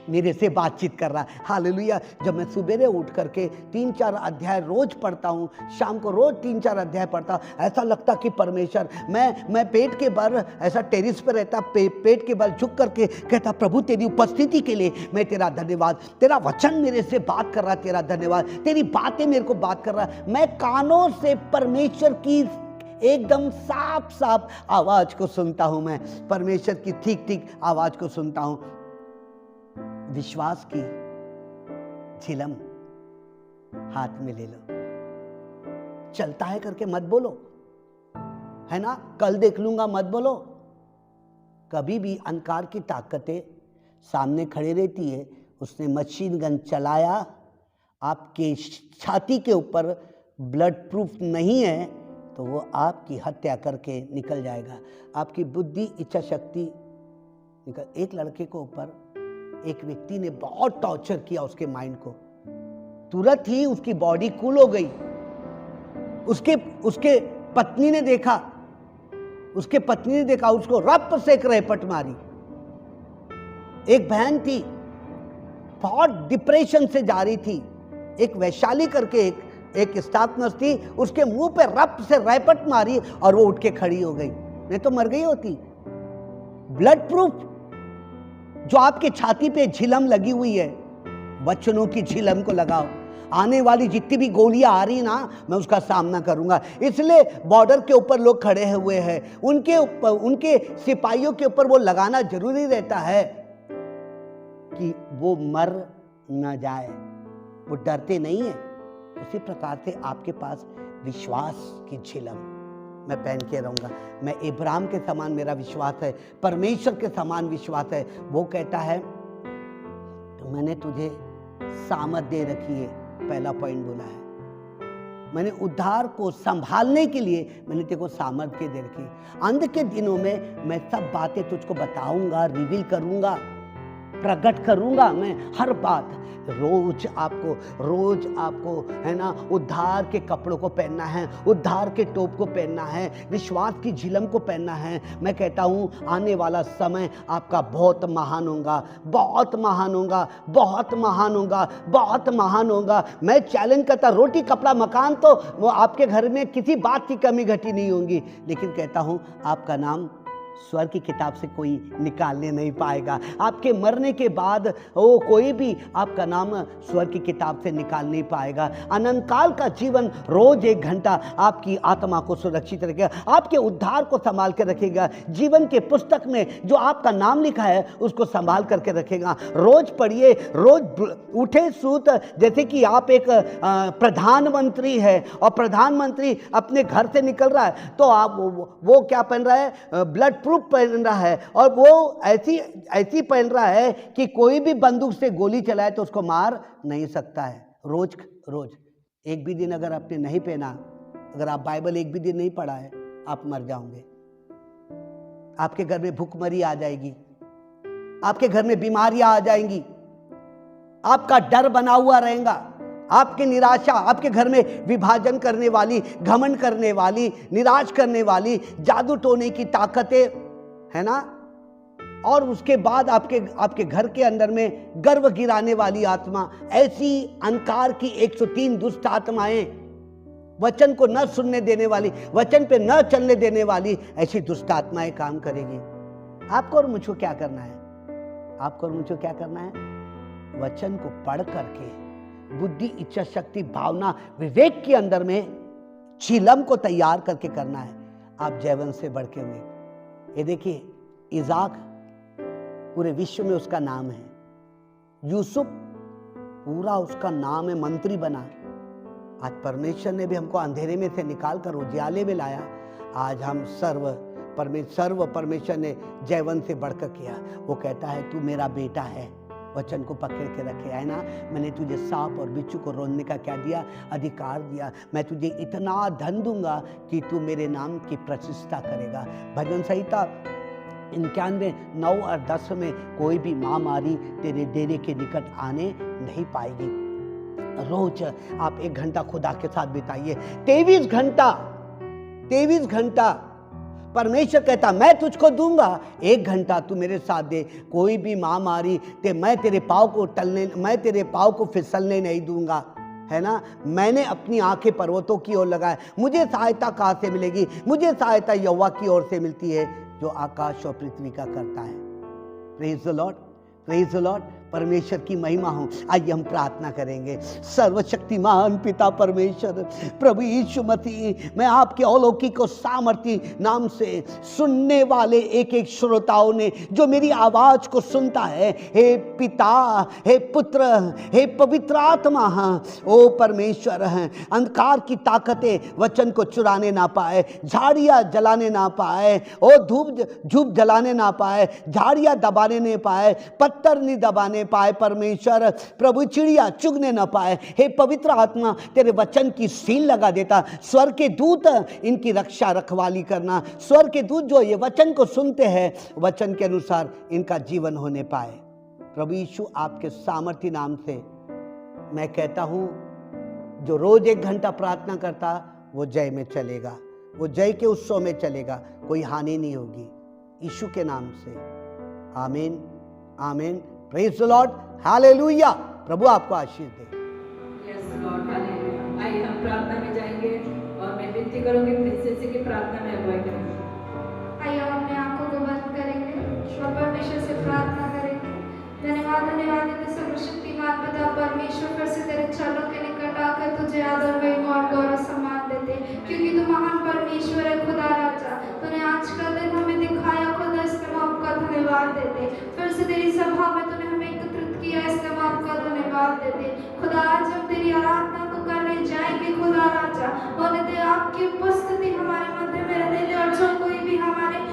मेरे से बातचीत कर रहा है। हालेलुया। जब मैं सुबेरे उठ करके 3-4 अध्याय रोज पढ़ता हूँ, शाम को रोज 3-4 अध्याय पढ़ता हूँ, ऐसा लगता कि परमेश्वर, मैं पेट के बल ऐसा टेरिस पर रहता, पेट के बल झुक करके कहता, प्रभु तेरी उपस्थिति के लिए मैं तेरा धन्यवाद, तेरा वचन मेरे से बात कर रहा, तेरा धन्यवाद, तेरी बातें मेरे को बात कर रहा। मैं कानों से परमेश्वर की एकदम साफ साफ आवाज को सुनता हूं, मैं परमेश्वर की ठीक ठीक आवाज को सुनता हूं। विश्वास की झिलम हाथ में ले लो, चलता है करके मत बोलो, है ना, कल देख लूंगा मत बोलो। कभी भी अंधकार की ताकतें सामने खड़े रहती है। उसने मशीन गन चलाया, आपके छाती के ऊपर ब्लड प्रूफ नहीं है, तो वो आपकी हत्या करके निकल जाएगा। आपकी बुद्धि, इच्छा शक्ति निकल। एक लड़के को ऊपर एक व्यक्ति ने बहुत टॉर्चर किया उसके माइंड को, तुरंत ही उसकी बॉडी कूल हो गई। उसके पत्नी ने देखा, उसको रप से एक रेपट मारी। एक बहन थी, बहुत डिप्रेशन से जा रही थी, एक वैशाली करके एक स्टाफ नर्स थी, उसके मुंह पे रप से रैपट मारी और वो उठ के खड़ी हो गई, नहीं तो मर गई होती। ब्लड प्रूफ जो आपके छाती पे झिलम लगी हुई है, वचनों की झिलम को लगाओ। आने वाली जितनी भी गोलियां आ रही ना, मैं उसका सामना करूंगा। इसलिए बॉर्डर के ऊपर लोग खड़े हुए हैं, उनके सिपाहियों के ऊपर वो लगाना जरूरी रहता है कि वो मर न जाए, वो डरते नहीं है। उसी प्रकार से आपके पास विश्वास की झिलम मैं पहन के रहूंगा। मैं इब्राहिम के समान मेरा विश्वास है, परमेश्वर के समान विश्वास है। वो कहता है तो मैंने तुझे सामत दे रखी है, पहला पॉइंट बोला है। मैंने उद्धार को संभालने के लिए मैंने तेरे को सामर्थ्य दे रखी। अंत के दिनों में मैं सब बातें तुझको बताऊंगा, रिवील करूंगा। प्रकट करूंगा मैं हर बात। रोज आपको है ना उद्धार के कपड़ों को पहनना है, उद्धार के टोप को पहनना है, विश्वास की झिलम को पहनना है। मैं कहता हूं आने वाला समय आपका बहुत महान होगा, बहुत महान होगा, बहुत महान होगा, बहुत महान होगा। मैं चैलेंज करता, रोटी कपड़ा मकान तो वो आपके घर में किसी बात की कमी घटी नहीं होगी, लेकिन कहता हूं आपका नाम स्वर्ग की किताब से कोई निकालने नहीं पाएगा। आपके मरने के बाद वो कोई भी आपका नाम स्वर्ग की किताब से निकाल नहीं पाएगा। अनंत काल का जीवन रोज 1 घंटा आपकी आत्मा को सुरक्षित रखेगा, आपके उद्धार को संभाल के रखेगा। जीवन के पुस्तक में जो आपका नाम लिखा है उसको संभाल करके रखेगा। रोज पढ़िए, रोज उठे सूत, जैसे कि आप एक प्रधानमंत्री है और प्रधानमंत्री अपने घर से निकल रहा है तो आप वो क्या पहन रहा है, ब्लड प्रूफ पहन रहा है, और वो ऐसी पहन रहा है कि कोई भी बंदूक से गोली चलाए तो उसको मार नहीं सकता है। रोज एक भी दिन अगर आपने नहीं पहना, अगर आप बाइबल एक भी दिन नहीं पढ़ा है, आप मर जाओगे। आपके घर में भूखमरी आ जाएगी, आपके घर में बीमारियां आ जाएंगी, आपका डर बना हुआ रहेगा, आपकी निराशा, आपके घर में विभाजन करने वाली, घमंड करने वाली, निराश करने वाली, जादू टोने की ताकतें है ना, और उसके बाद आपके घर के अंदर में गर्व गिराने वाली आत्मा, ऐसी अंधकार की 103 दुष्ट आत्माएं, वचन को न सुनने देने वाली, वचन पे न चलने देने वाली ऐसी दुष्ट आत्माएं काम करेगी। आपको और मुझको क्या करना है? आपको और मुझको क्या करना है? वचन को पढ़ करके बुद्धि, इच्छा शक्ति, भावना, विवेक के अंदर में झिलम को तैयार करके करना है। आप जयवंत से बढ़ के हुए। ये देखिए, इज़ाक पूरे विश्व में उसका नाम है, यूसुफ पूरा उसका नाम है, मंत्री बना। आज परमेश्वर ने भी हमको अंधेरे में से निकाल कर उजियाले में लाया। आज हम सर्व परमेश्वर ने जयवंत से बढ़कर किया। वो कहता है तू मेरा बेटा है, वचन को पकड़ के रखे है ना। मैंने तुझे सांप और बिच्छू को रोकने का क्या दिया? अधिकार दिया। मैं तुझे इतना धन दूंगा कि तू मेरे नाम की प्रतिष्ठा करेगा। भजन संहिता 91, 9 और 10 में कोई भी महामारी तेरे डेरे के निकट आने नहीं पाएगी। रोज आप 1 घंटा खुदा के साथ बिताइए। 23 घंटा परमेश्वर कहता मैं तुझको दूंगा, 1 घंटा तू मेरे साथ दे। कोई भी महामारी मैं तेरे पाँव को फिसलने नहीं दूंगा, है ना। मैंने अपनी आंखें पर्वतों की ओर लगाए। मुझे सहायता कहाँ से मिलेगी? मुझे सहायता यहोवा की ओर से मिलती है जो आकाश और पृथ्वी का करता है। Praise the Lord, praise the Lord. परमेश्वर की महिमा हो। आइए हम प्रार्थना करेंगे। सर्वशक्तिमान पिता परमेश्वर, प्रभु यीशु मसीह, मैं आपके अलौकिक और सामर्थी नाम से सुनने वाले एक एक श्रोताओं ने जो मेरी आवाज को सुनता है, हे पिता, हे पुत्र, हे पवित्र आत्मा, ओ परमेश्वर, अंधकार की ताकतें वचन को चुराने ना पाए, झाड़ियाँ जलाने ना पाए, ओ धूप जलाने ना पाए, झाड़ियाँ दबाने नहीं पाए, पत्थर नहीं दबाने पाए परमेश्वर, प्रभु चिड़िया चुगने न पाए। हे पवित्र आत्मा, तेरे वचन की सील लगा देता। स्वर्ग के दूत इनकी रक्षा रखवाली करना। स्वर्ग के दूत जो ये वचन को सुनते हैं, वचन के अनुसार इनका जीवन होने पाए। प्रभु यीशु, आपके सामर्थ्य नाम से मैं कहता हूं, जो रोज 1 घंटा प्रार्थना करता वो जय में चलेगा, वो जय के उत्सव में चलेगा, कोई हानि नहीं होगी। यीशु के नाम से आमीन, आमीन। Praise the lord, hallelujah. प्रभु आपको आशीष दे। Yes lord, hallelujah. आइए हम प्रार्थना में जाएंगे और मैं विनती करूंगी प्रिंसेस की प्रार्थना में अगुवाई करेंगे। आइए हम अपने आंखों को बंद करेंगे और परमेश्वर से प्रार्थना करेंगे। धन्यवाद है सर्वशक्तिमान पिता परमेश्वर, फिर से तेरे चरणों के निकट आकर तुझे आदर, महिमा और गौरव सम्मान देते, क्योंकि तू महान परमेश्वर है खुदा राजा। तूने आज का दिन हमें दिखाया खुदा, इसके हम आपका धन्यवाद देते। फिर से तेरी सभा में तूने हमें एकत्रित किया, इसके हम आपका धन्यवाद देते। खुदा आज हम तेरी आराधना को करने जाएंगे खुदा राजा, होने दे आपकी उपस्थिति हमारे मध्य में रहने दे। और जो कोई भी हमारे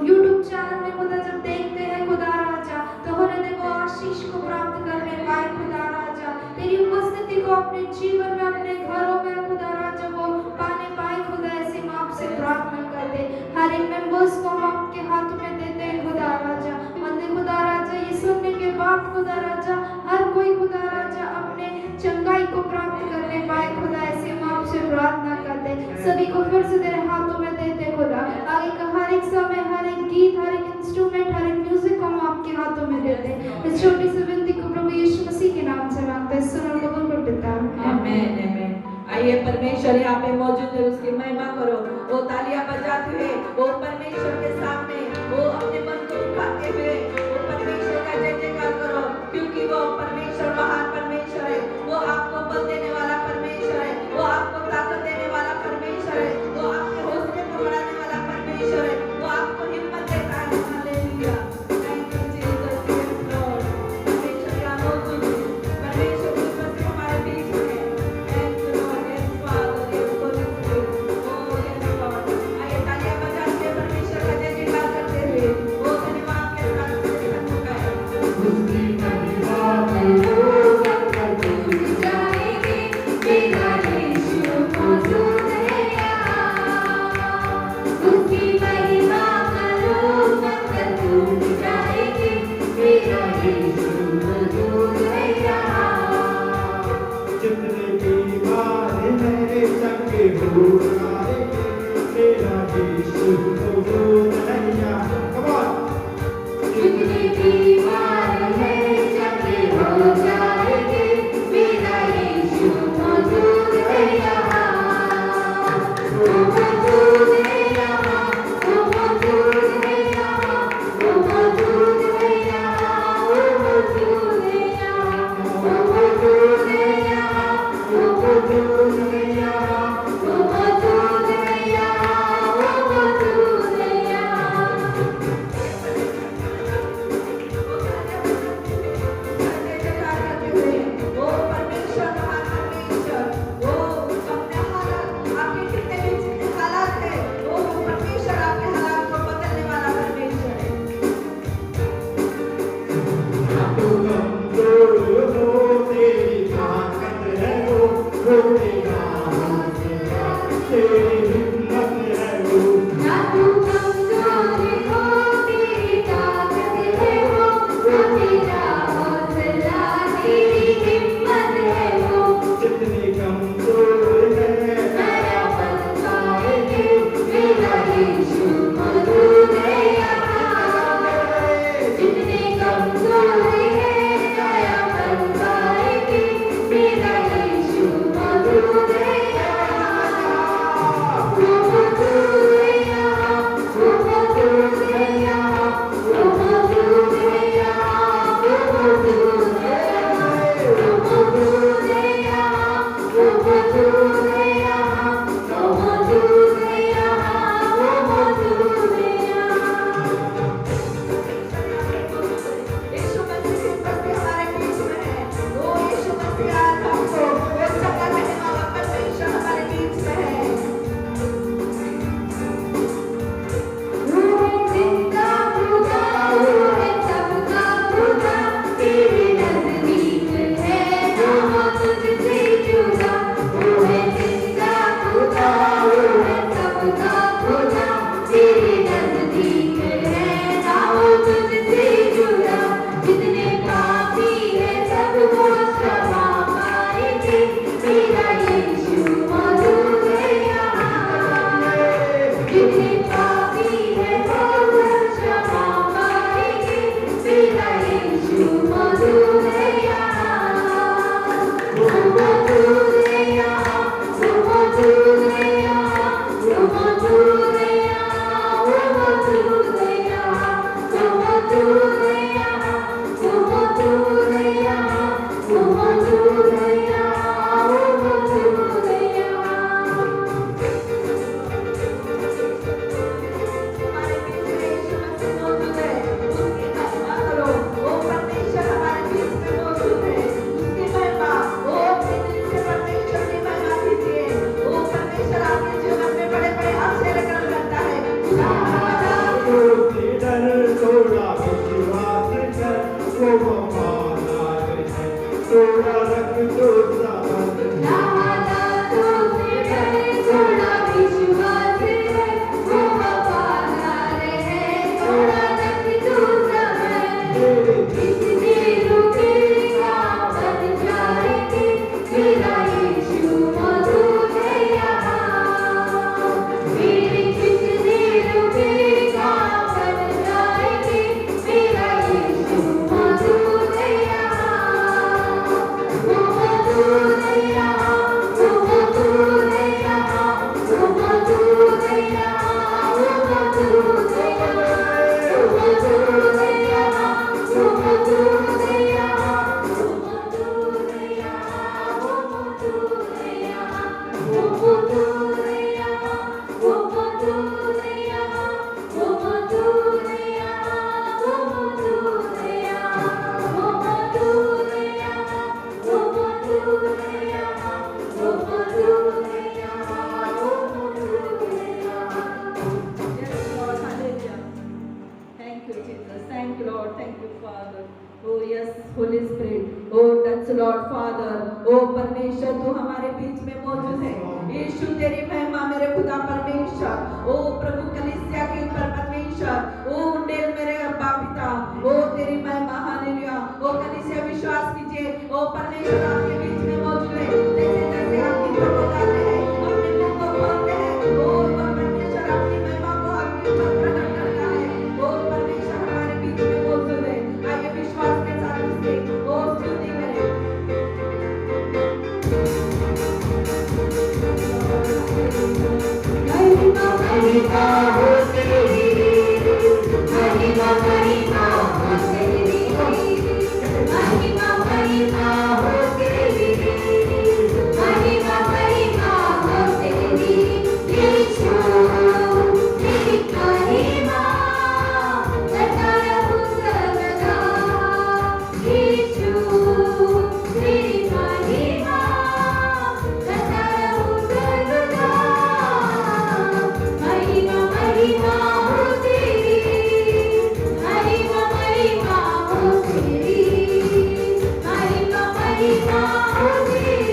यूट्यूब चैनल में खुदा जब देखते हैं खुदा राजा, तो होने दे वो आशीष को प्राप्त करने पाए खुदा राजा। तेरी उपस्थिति को अपने जीवन में, अपने घरों में खुदा राजा वो पाने पाए खुदा। ऐसे हम आपसे प्रार्थना करते, हर एक मेंबर्स को हम आपके हाथ में देते हैं खुदा राजा। मंदिर खुदा राजा, ये सुनने के बाद खुदा राजा हर कोई खुदा राजा अपने चंगाई को प्राप्त करने पाए खुदा, ऐसे हम आपसे प्रार्थना करते, सभी को फिर से तेरे हाथों में देते खुदा। आगे का हर एक समय, हर एक गीत, हर एक इंस्ट्रूमेंट, हर एक म्यूजिक को हम आपके हाथों में देते। इस छोटी सी विनती को प्रभु यीशु मसीह के नाम से मांगते हैं, सुनो कबूल कर देता हूं। आमीन आमीन। आइए परमेश्वर यहाँ पे मौजूद है, उसकी महिमा करो। वो तालियां बजाते हुए, वो परमेश्वर के सामने, वो अपने मन को उठाते हुए, वो परमेश्वर का जय जयकार करो, क्योंकि वो परमेश्वर महान परमेश्वर है। वो आपको बल देने वाला परमेश्वर है, वो आपको ताकत देने वाला परमेश्वर है, वो आपके हौसले को बढ़ाने वाला परमेश्वर है, वो आपको हिम्मत देता है। Hallelujah, thank you Jesus, yes Lord. परमेश्वर यहाँ मौजूद है, परमेश्वर की उपस्थिति हमारे बीच में है। Thank you Lord, yes father, yes Holi spirit, O yes Lord. आइए तालियां बजाते हुए परमेश्वर का जय जयकार करते हुए, ओ धन्यवाद के साथ प्रभु का है। उसकी महिमा में लोग अंतर जाएंगे, मेरा यीशु मौजूद है यहाँ। उसकी महिमा का लोग अंतर टूट जाएंगे, मेरा यीशु मौजूद है यहाँ। जितने बीमार हैं चंगे हो जाएंगे, मेरा यीशु मौजूद है यहाँ। Come on! जितने बीमार हैं चंगे हो जाएंगे, मेरा यीशु मौजूद है यहाँ। वो मौजूद है यहाँ, वो मौजूद है यहाँ, वो मौजूद है यहाँ, वो मौजूद है यहाँ, वो मौजूद है यहाँ, वो मौजूद है यहाँ, वो मौजूद है यहाँ, वो मौजूद है यहाँ। जय जयकार करते हुए, वो परमेश्वर महान परमेश्वर, वो अपने हालात, आपके कितने भी जितने हालात है, वो परमेश्वर आपके हालात को बदलने वाला परमेश्वर है। तू कमजोर हो, तेरी ताकत है वो तेरा हौसला, तेरी हिम्मत है वो। ना तू कमजोर हो, तेरी ताकत है वो तेरा हौसला, तेरी हिम्मत है वो। जितने कमजोर हैं नया बन पाएंगे, मेरा यीशु मौजूद है यहाँ। जितने कमजोर हैं नया बन पाएंगे, मेरा यीशु मौजूद है यहाँ। वो मौजूद है यहाँ, वो मौजूद है यहाँ, वो मौजूद है यहाँ, वो मौजूद है यहाँ, वो मौजूद है यहाँ, वो मौजूद है यहाँ, वो मौजूद है यहाँ, वो मौजूद है यहाँ। यीशु मसीह की उपस्थिति हमारे बीच में है। वो यीशु मसीह आज हमको वो चंगा करने वाला परमेश्वर हमारे बीच में है। रूह जिंदा खुदा, रूह सबका खुदा, तेरे नजदीक है ना हो तुझसे जुदा। रूह जिंदा खुदा, रूह सबका खुदा, तेरे नजदीक है ना हो तुझसे जुदा। जितने पापी हैं सबको क्षमा पाएंगे, मेरा यीशु मौजूद है यहाँ। जितने पापी हैं सब क्षमा पाएंगे, मेरा यीशु मौजूद है यहाँ। वो मौजूद है यहाँ, वो मौजूद है यहाँ, वो मौजूद है यहाँ, वो मौजूद है यहाँ, वो मौजूद है यहाँ, वो मौजूद है यहाँ, वो मौजूद है यहाँ, वो मौजूद है यहाँ। हमारे बीच में यीशु मसीह मौजूद है। उसकी महिमा करो, वो परमेश्वर हमारे बीच में मौजूद है। उसकी महिमा, वो अपने दिल से परमेश्वर की महिमा कीजिए। वो परमेश्वर आपके जीवन में बड़े बड़े आश्चर्य काम करता है। डर थोड़ा Jesus. Thank you, Lord. Thank you, Father. Oh yes, Holy Spirit. Oh touch Lord Father. Oh परमेश्वर तू हमारे बीच में मौजूद है। यीशु तेरी महिमा मेरे खुदा परमेश्वर। ओ प्रभु कलीसिया के ऊपर परमेश्वर। ओ उंडेल मेरे अब्बा पिता। ओ तेरी महिमा हालेलुया। ओ कलीसिया विश्वास कीजिए। ओ परमेश्वर आपके बीच में मौजूद है। जैसे जैसे आपकी प्रभु गाते हैं, अपने मुंह को खोलते हैं। ओ परमेश्वर अपनी महिमा को आपके ऊपर प्रकट करता है। ओ परमेश्वर हमारे बीच में मौजूद है। आइए विश्वास के साथ उसकी ओ स्तुति करें। महिमा महिमा हो तेरी, महिमा महिमा हो तेरी, महिमा महिमा हो तेरी, महिमा महिमा हो तेरी, यीशु तेरी महिमा करता रहूं सर्वदा, यीशु तेरी महिमा करता रहूं सर्वदा, महिमा महिमा हो तेरी, महिमा महिमा हो तेरी, महिमा महिमा हो तेरी,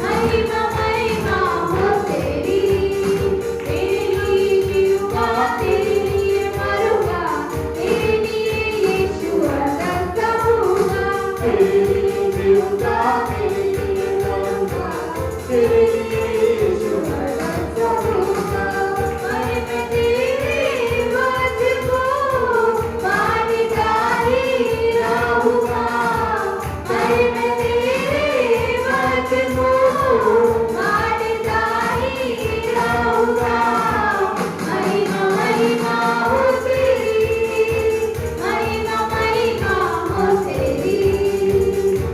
महिमा महिमा हो तेरी, तेरे लिए जीऊंगा, तेरे लिए मरूंगा, तेरे लिए यीशु अनंत रहूंगा, तेरे लिए जीऊंगा, तेरे लिए मरूंगा, तेरे लिए यीशु अनंत रहूंगा, मैं तेरे वचन को मानता ही रहूंगा, मैं तेरे वचन को मानता ही रहूंगा, महिमा महिमा हो तेरी, महिमा महिमा हो तेरी,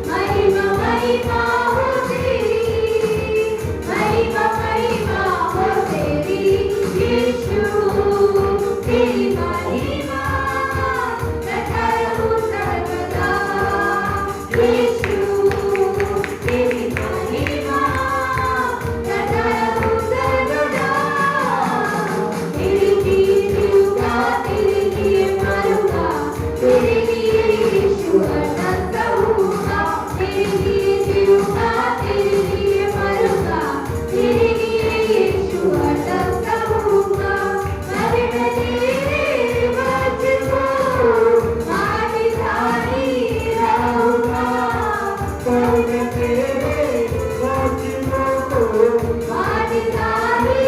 महिमा महिमा हो तेरी, महिमा महिमा हो तेरी, यीशु तेरी महिमा करता रहूं सर्वदा, यीशु तेरी महिमा करता रहूं सर्वदा, तेरे लिए जीऊंगा, तेरे लिए मरूंगा, तेरे लिए यीशु अनंत रहूंगा, तेरे लिए जीऊंगा, तेरे लिए मरूंगा, तेरे लिए यीशु अनंत रहूंगा, मैं तेरे वचन को मानता ही रहूंगा, मैं तेरे वचनों को मानता ही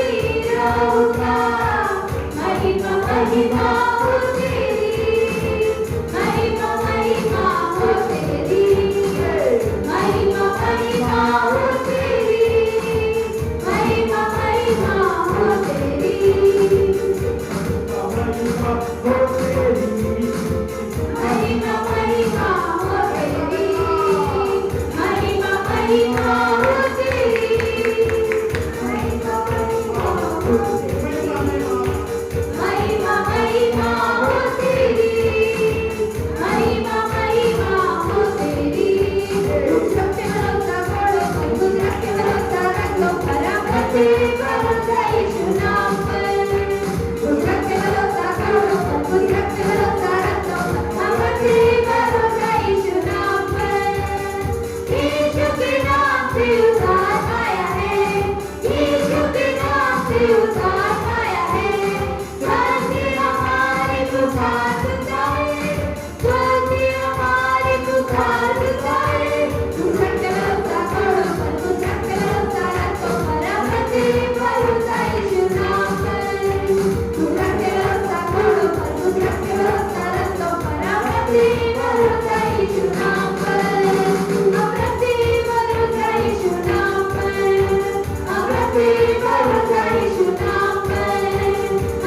रहूंगा, महिमा महिमा हो तेरी, महिमा महिमा हो तेरी, महिमा महिमा हो तेरी, महिमा महिमा हो तेरी, महिमा हो तेरी, महिमा महिमा हो तेरी, महिमा महिमा हो तेरी, महिमा महिमा हो तेरी, महिमा महिमा हो तेरी, महिमा महिमा हो तेरी, तुझ पे भरोसा करो, तुझ पे भरोसा रखो, परामर्श भरोसा यीशु नाम पर, तुझ पे भरोसा करो, तुझ पे भरोसा रखो, परामर्श भरोसा यीशु नाम पर, यीशु के नाम से उद्धार पाया है, यीशु के नाम से उद्धार पाया है, स्वास्थ्य हमारे पुकार सुनता है, स्वास्थ्य हमारे पुकार सुनता है, तुझ पे भरोसा करो, तुझ पे भरोसा रखो, परामर्श भरोसा यीशु नाम पर, तुझ पे भरोसा करो, तुझ पे भरोसा रखो, परामर्श भरोसा यीशु नाम पर, अमृत भरोसा यीशु नाम पर, अमृत भरोसा यीशु नाम पर,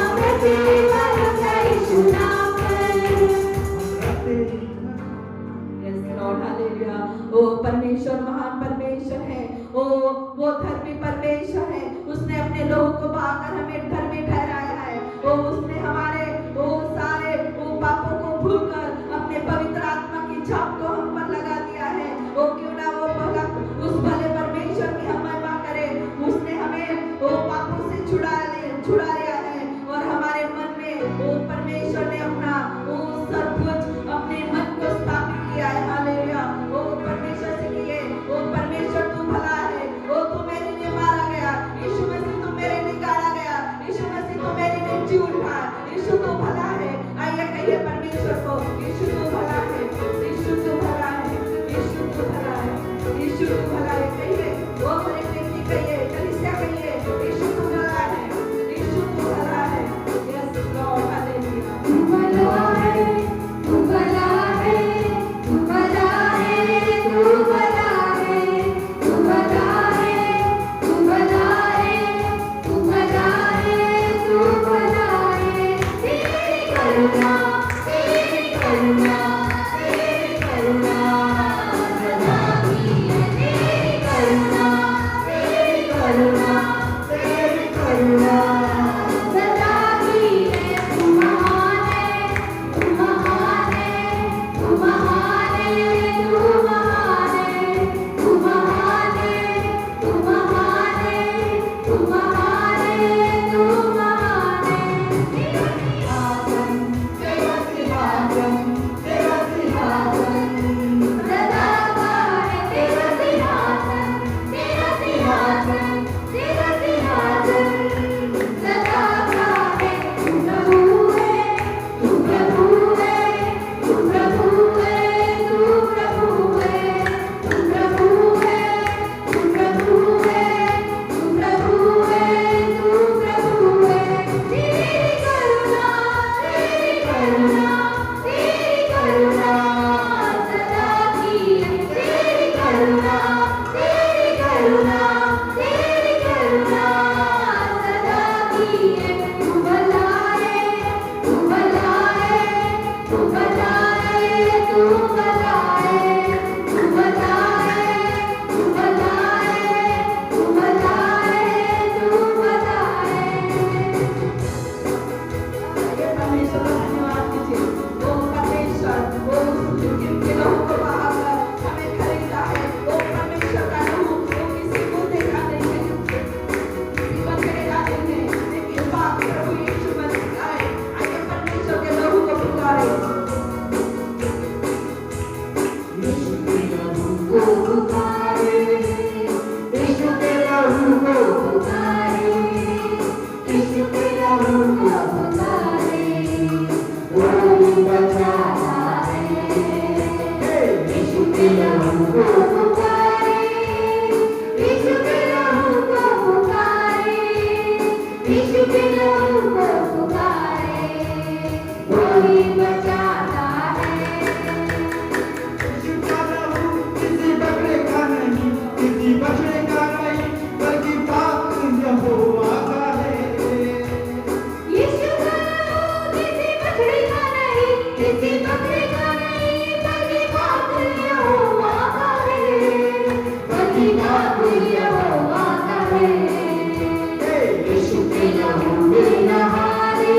अमृत भरोसा यीशु नाम पर, Yes, Lord, hallelujah. ओ परमेश्वर महान परमेश्वर है। ओ वो धर्मी परमेश्वर है। उसने अपने लोगों को बहाकर हमें धर्मी ठहराया है। ओ उसने हमारे वो सारे वो पापों को भूलकर अपने को, यीशु तू भला है, यीशु तू भला है, यीशु तू भला है, यीशु तू भला है। कहिए, वो हर एक व्यक्ति कहिए, कलीसिया कहिए, यीशु तू भला है, यीशु तू भला है। Yes lord, hallelujah. तू भला है, तू भला है, तू भला है, तू भला है, तू भला है, तू भला है, तू भला है, तू भला है। तेरी करुणा, तेरी करुणा, तेरी करुणा सदा की है। तेरी करुणा, तेरी करुणा, तेरी करुणा सदा की है। तू महान है, तू महान है, तू महान है, तू महान है, तू महान है, तू महान है, तू महान है, तू महान है। तेरा सिंहासन, तेरा सिंहासन सदा का है। तेरा सिंहासन, तेरा सिंहासन, तेरा सिंहासन सदा का है। तू प्रभु है, तू प्रभु है, तू प्रभु है, तू प्रभु है, तू प्रभु है, तू प्रभु है, तू प्रभु है, तू प्रभु है। तेरी करुणा, तेरी करुणा, तेरी करुणा सदा की है। तेरी करुणा, तेरी करुणा, तेरी करुणा सदा की है। तू भला है, तू भला है, तू भला है, तू भला है, तू भला है, तू भला है, तू भला है, तू भला है। ये परमेश्वर का धन्यवाद कीजिए। वो परमेश्वर, वो जिनके लहू को बहाकर हमें खरीदा है, वो परमेश्वर का लहू, वो किसी को देखा नहीं है, किसी को खरीदा नहीं है, लेकिन बाप प्रभु यीशु मसीह का है। आइए परमेश्वर के लहू को पुकारें। यीशु के लहू को पुकारे, यीशु के लहू को पुकारे, यीशु के लहू को पुकारे, कोई बचाता है। यीशु के लहू को पुकारे, यीशु के लहू को पुकारे, यीशु के लहू को पुकारे, कोई बचाता है। यीशु का लहू किसी बकरे का नहीं, किसी बछड़े का नहीं, बल्कि पाक यहोवा का है। यीशु का लहू किसी बछड़े का नहीं, किसी बकरे का नहीं, बल्कि पाक यहोवा का है, बल्कि पाक यहोवा का है। यीशु के लहू में नहाए,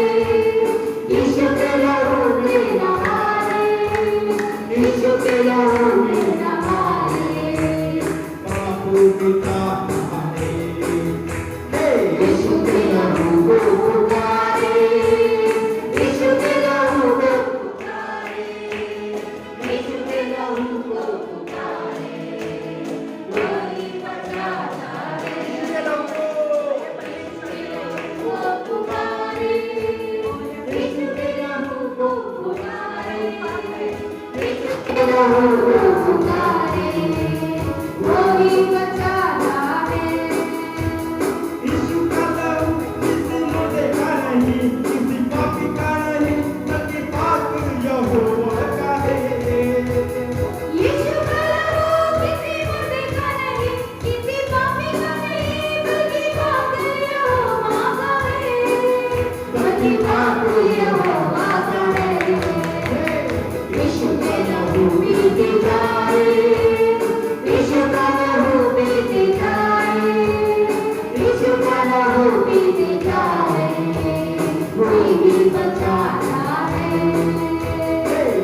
यीशु के लहू में नहाए, यीशु के लहू में नहाए, पाप मिटा हमारे। यीशु के लहू को पुकारे, यीशु के लहू को पुकारे, यीशु के लहू को पुकारे, कोई बचाता है। वो पुकारे, यीशु के लहू को पुकारे, यीशु के लहू को पुकारे, कोई बचाता है। यीशु का लहू किसी मुर्दे का नहीं, किसी पापी का नहीं, बल्कि पाक यहोवा का है। यीशु का लहू किसी मुर्दे का नहीं, किसी पापी का नहीं, बल्कि पाक यहोवा का है, बल्कि पाक यहोवा का है। यीशु के लहू पीते जाए, यीशु का लहू पीते जाए, यीशु का लहू पीते जाए, कोई भी बचाता है।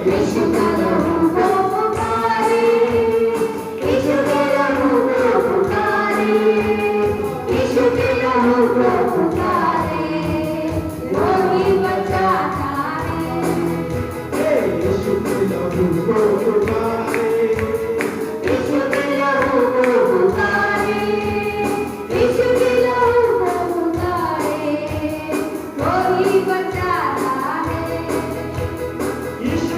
यीशु का लहू को पुकारे, यीशु के लहू को पुकारे, यीशु के लहू को पुकारे, कोई बचाता है। यीशु के लहू को पुकारे, यीशु के लहू को पुकारे, यीशु के लहू को पुकारे, कोई बचाता है। यीशु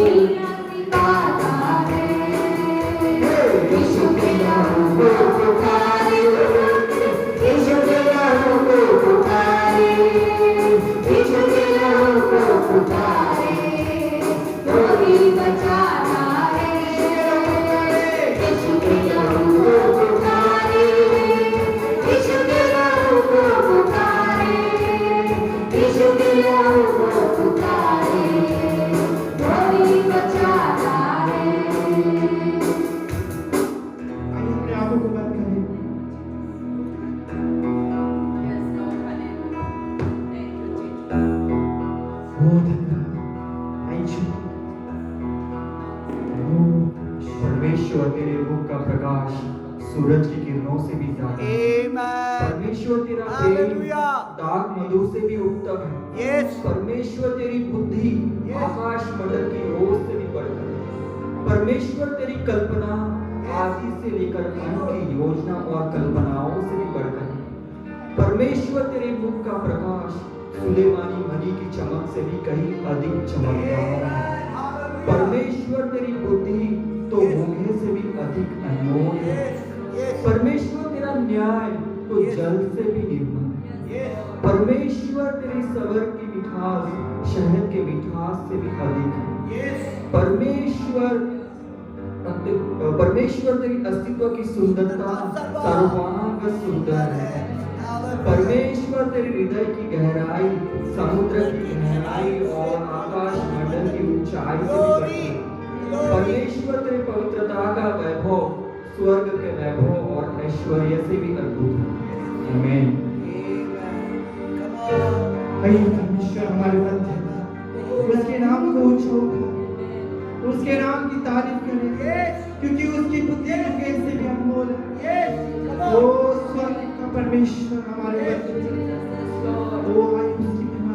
जीना सिखाता है। यीशु के नाम को पुकारे, यीशु के नाम को पुकारे, यीशु के नाम को पुकारे, कोई बचाता है। यीशु के नाम को पुकारे, यीशु के नाम को पुकारे, यीशु के नाम को पुकारे, कोई बचाता है। आइए अपने आंखों को बंद करें। Yes, Lord. Hallelujah. Thank you, Jesus. ओ धन्यवाद। आइए। ओ परमेश्वर तेरे मुख का प्रकाश सूरज की किरणों से भी ज्यादा है। Amen. परमेश्वर तेरा प्रेम Hallelujah. दाग मधु से भी उत्तम है। Yes. परमेश्वर तेरी बुद्धि आकाश मंडल की ओर से भी बढ़कर है। परमेश्वर तेरी कल्पना आदि से लेकर मन की योजना और कल्पनाओं से भी बढ़कर है। परमेश्वर तेरे मुख का प्रकाश सुलेमानी मणि की चमक से भी कहीं अधिक चमकदार है। परमेश्वर तेरी बुद्धि तो मूंगे से भी अधिक अनमोल है। परमेश्वर तेरा न्याय तो जल से भी निर्मल है। परमेश्वर तेरी सबर की मिठास शहद के मिठास से भी अधिक है। परमेश्वर तेरी अस्तित्व की सुंदरता सर्वांग सुंदर है। परमेश्वर तेरी हृदय की गहराई समुद्र की गहराई और आकाश मंडल की ऊंचाई से भी बढ़ती है। परमेश्वर तेरी पवित्रता का वैभव स्वर्ग के वैभव और ऐश्वर्य से भी अद्भुत है। आमीन। आइए परमेश्वर हमारे मध्य है। उसके नाम को उछालो, उसके नाम की तारीफ करें, क्योंकि उसकी बुद्धि युगे से भी अनमोल है। वो स्वर्ग का परमेश्वर हमारे मध्य है। Yes, Lord. वो आइए उसकी महिमा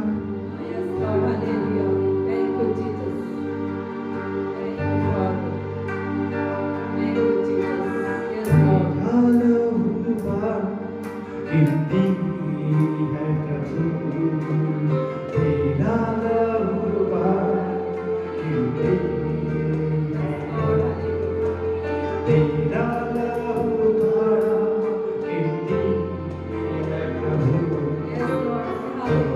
Yes, Lord. Hallelujah. Thank you, Jesus. Thank you, Father. Thank you, Jesus. Yes, Lord. कीर्ति है प्रभु तेरा लहूबा कीर्ति है Lord, hallelujah. तेरा लहूबा कीर्ति है प्रभु Yes, Lord. Hallelujah.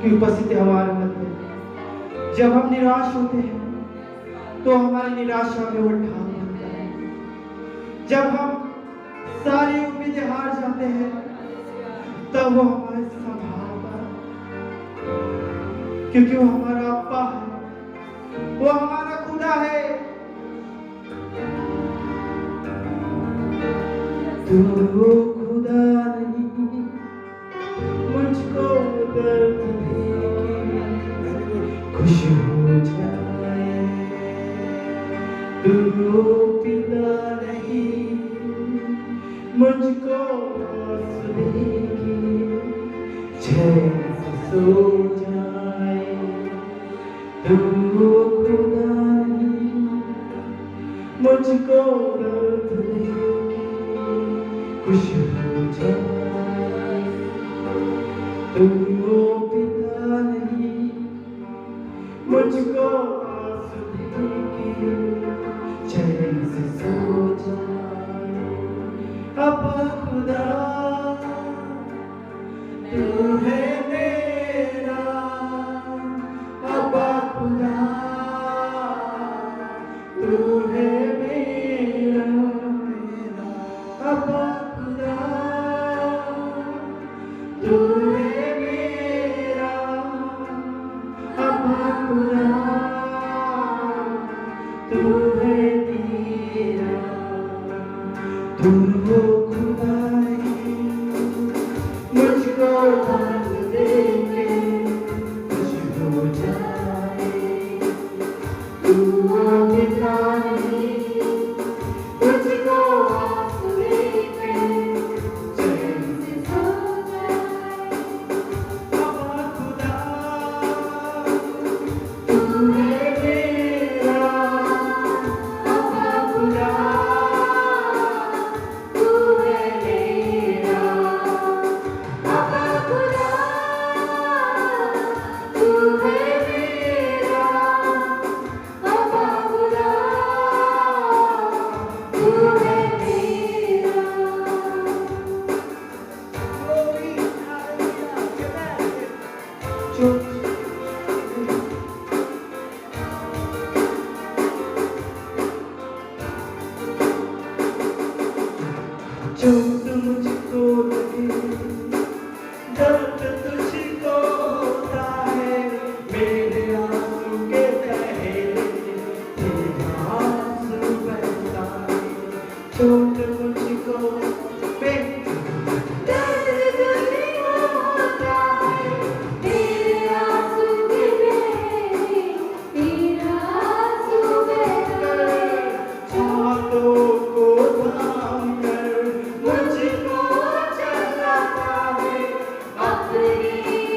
की उपस्थिति हमारे मध्य है। जब हम निराश होते हैं तो हमारी निराशा में वो ढाल बनता है। जब हम सारी उम्मीदें हार जाते हैं तब वो हमारे संभालता है, क्योंकि वो हमारा अब्बा है, वो हमारा खुदा है। तू वो खुदा नहीं मुझको दर्द देगी खुश हो जाए। तू वो पिता नहीं मुझको सुनेगी चैन से सो जाए। तू वो खुदा नहीं मुझको दर्द देगी खुश हो जाए। तू वो पिता नहीं मुझको सुनेगी चैन से सो जाए। अब खुदा तू है मेरा, अब खुदा तू है मेरा, अब खुदा तू है मेरा, अब खुदा तू है मेरा। तू वो खुदा नहीं मुझको दर्द देके खुश हो जाए। तू वो पिता नहीं मुझको आंसू देके चैन से सो जाए। अब खुदा तू है मेरा, अब खुदा तू है मेरा, अब खुदा तू है मेरा, अब खुदा तू है मेरा। जो मुझको लगे दर्द तुझको होता है, मेरे आंसू के पहले तेरा आंसू बहता है। चोट मुझको दर्द तुझको होता है, तेरे आंसू के बहने तेरा आंसू बहता है। छातों को थाम कर मुझको चलाता है, अपनी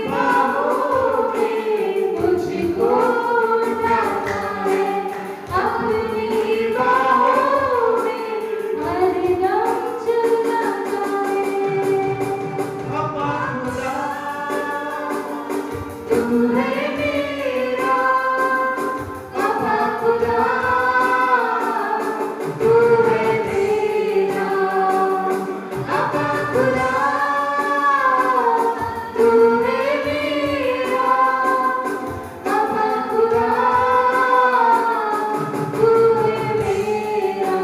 बाहों में मुझको उठाता है, अपनी बाहों में हरदम चलाता है। अब खुदा तू है मेरा, अब खुदा तू है मेरा, अब खुदा तू है मेरा, अब खुदा तू है मेरा।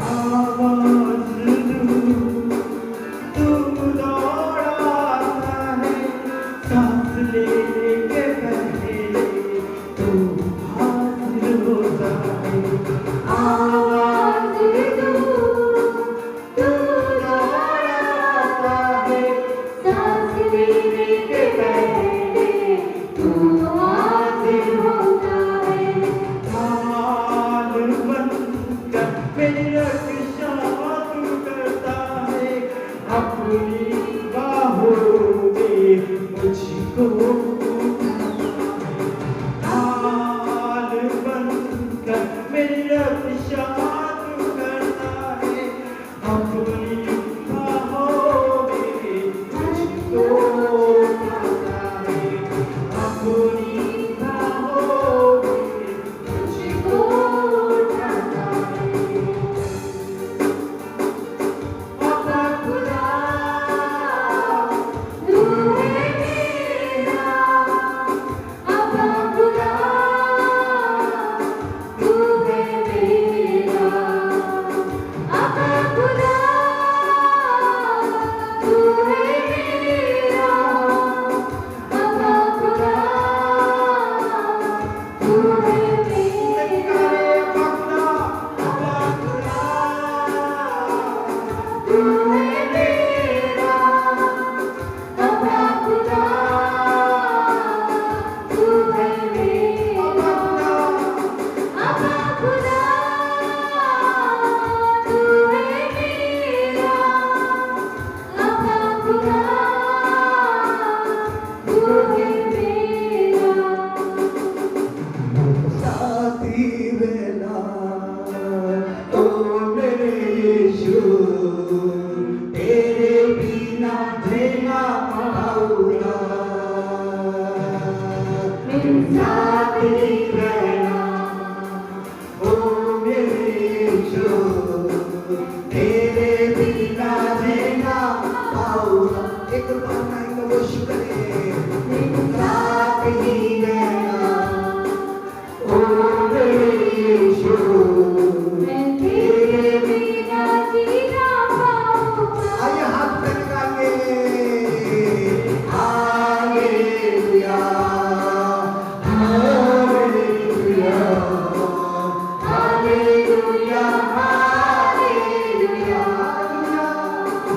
आवाज़ दूँ तुम दौड़ाता है, सांस लेने के पहले तू हाजिर होता है। आवाज़ दूँ तू दौड़ाता है, सांस लेने के पहले तू हाजिर होता है। हाल बनकर मेरी रक्षा तू करता है, अपनी बाहों में मुझको मेरे साथ ही रहना ओ मेरे यीशु तेरे बिना रहना पाऊंगा एक बार मैं वो शुक्र मेरे साथ ही रहना ओ मेरे यीशु मैं तेरे बिना जीना पाऊंगा आइए हाथ पे लगाइए हालेलुया हालेलुया हालेलुया हालेलुया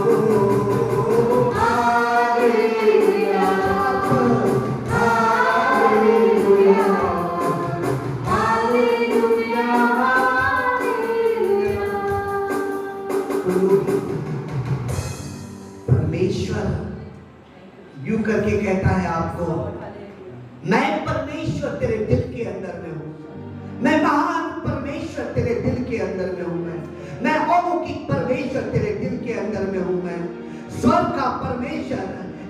ओ हालेलुया हालेलुया हालेलुया हालेलुया परमेश्वर यूं करके कहता है आपको मैं परमेश्वर तेरे दिल के अंदर में हूं मैं महान परमेश्वर तेरे दिल के अंदर में हूं मैं अलौकिक परमेश्वर तेरे दिल के अंदर में हूं मैं स्वर्ग का परमेश्वर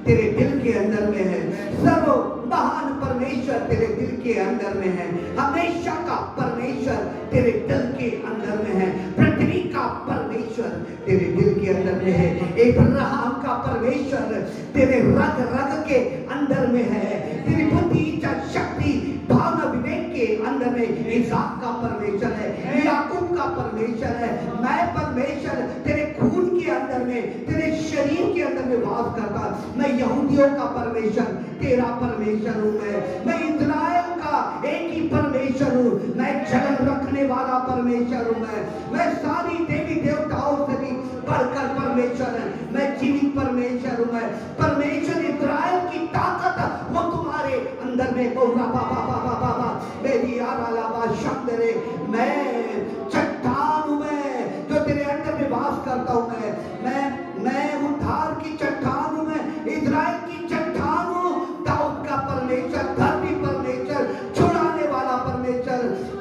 तेरे दिल के अंदर में है सर्व महान परमेश्वर तेरे दिल के अंदर में है हमेशा का परमेश्वर तेरे दिल के अंदर में है पृथ्वी का परमेश्वर तेरे दिल के अंदर में है अब्राहम का परमेश्वर तेरे रग रग के अंदर में है तेरी बुद्धि इच्छा शक्ति भावना विवेक के अंदर में इसहाक का परमेश्वर है याकूब का परमेश्वर है मैं परमेश्वर तेरे खून के अंदर में तेरे शरीर के अंदर में वास करता मैं यहूदियों का परमेश्वर तेरा परमेश्वर हूं मैं इस्राएल का एक ही परमेश्वर हूं मैं जलन रखने वाला परमेश्वर हूं मैं सारी देवी देवताओं से भी बढ़कर परमेश्वर है मैं जीवित परमेश्वर हूं मैं परमेश्वर इस्राएल की ताकत वो तुम्हारे अंदर में बोला बाबा बाबा बाबा मेरी आरालाबा शब्द रे मैं चट्टान हूं मैं जो तेरे अंदर में वास करता हूं मैं उद्धार की चट्टान हूं मैं इस्राएल की चट्टान हूं दाऊद का परमेश्वर धर्मी परमेश्वर छुड़ाने वाला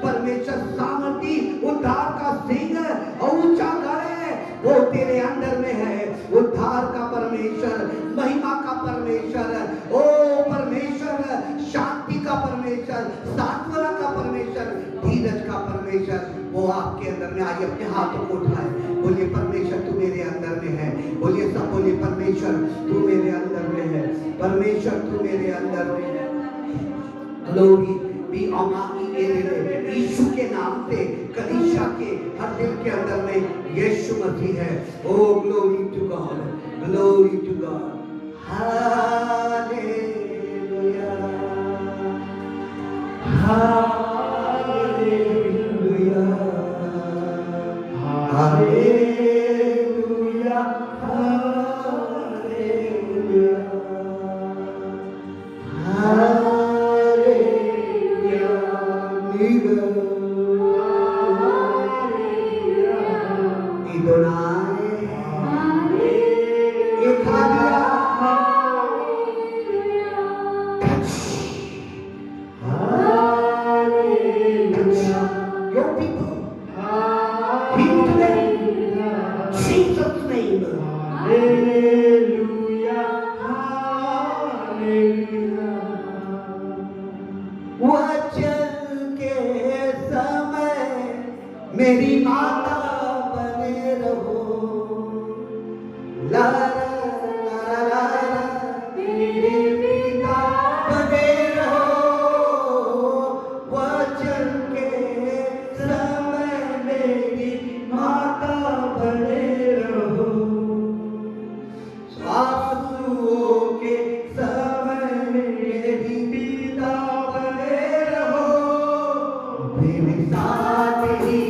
परमेश्वर सामर्थी उद्धार का सिंह ऊंचा गढ़ है वो तेरे अंदर में है उद्धार का परमेश्वर महिमा का परमेश्वर ओ परमेश्वर शांति का परमेश्वर सांत्वना का परमेश्वर धीरज का परमेश्वर वो आपके अंदर में आइए अपने हाथों को उठाए बोलिए परमेश्वर तू मेरे अंदर में है बोलिए सब बोलिए परमेश्वर तू मेरे अंदर में है परमेश्वर तू मेरे अंदर में है ग्लोरी भी यीशु के नाम से कलीसिया के हर दिल के अंदर में यीशु मसीह है oh glory to God hallelujah hallelujah hallelujah मेरी माता बने रहो ला ला ला ला मेरे पिता बने रहो वचन के समय मेरी माता बने रहो आंसुओं के समय मेरी पिता बने रहो मेरे साथ ही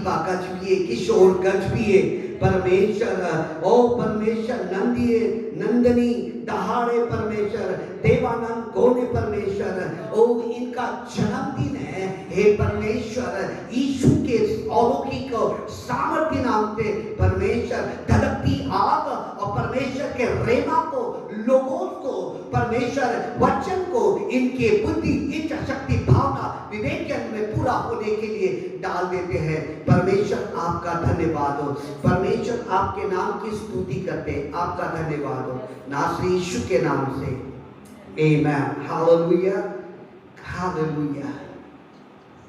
दीपा गजबिए, किशोर गजबिए, परमेश्वर ओ परमेश्वर नंदिए नंदनी दहाड़े परमेश्वर, देवानंद गोने परमेश्वर, ओ इनका जन्मदिन है हे परमेश्वर, यीशु के अलौकिक सामर्थ्य नाम से परमेश्वर धड़कती आग और परमेश्वर के रेमा को, लोगों को, परमेश्वर वचन को इनके बुद्धि, इच्छा शक्ति, भावना, विवेक में पूरा होने के लिए डाल देते हैं। परमेश्वर आपका धन्यवाद हो, परमेश्वर आपके नाम की स्तुति करते हैं, आपका धन्यवाद हो नासरी यीशु के नाम से, आमेन, हालेलुया, हालेलुया।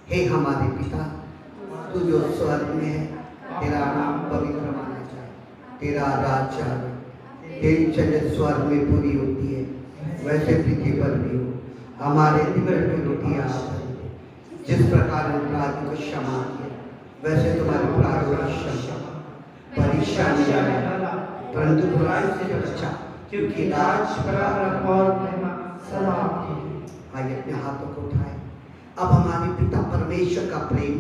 हे हमारे पिता, तू जो स्वर्ग में है, तेरा नाम पवित्र माना जाए, तेरा राज्य आए, तेरी इच्छा स्वर्ग में पूरी होती है वैसे पृथ्वी पर भी हो। हमारे दिवस की रोटी आज जिस प्रकार अपराध को क्षमा किया वैसे तुम्हारे अपराध को क्षमा, परेशानी परंतु बुराई से बचा, क्योंकि राज पराक्रम और महिमा सदा आपकी है। आइए अपने हाथों को उठाए। अब हमारे पिता परमेश्वर का प्रेम,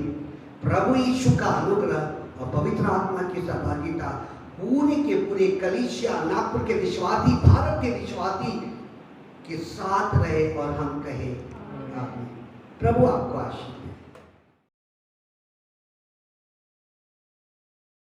प्रभु यीशु का अनुग्रह और पवित्र आत्मा की सहभागिता पूरे के पूरे कलीसिया, नागपुर के विश्वासी, भारत के विश्वासी के साथ रहे और हम कहें आमीन। प्रभु आपको आशीष दे।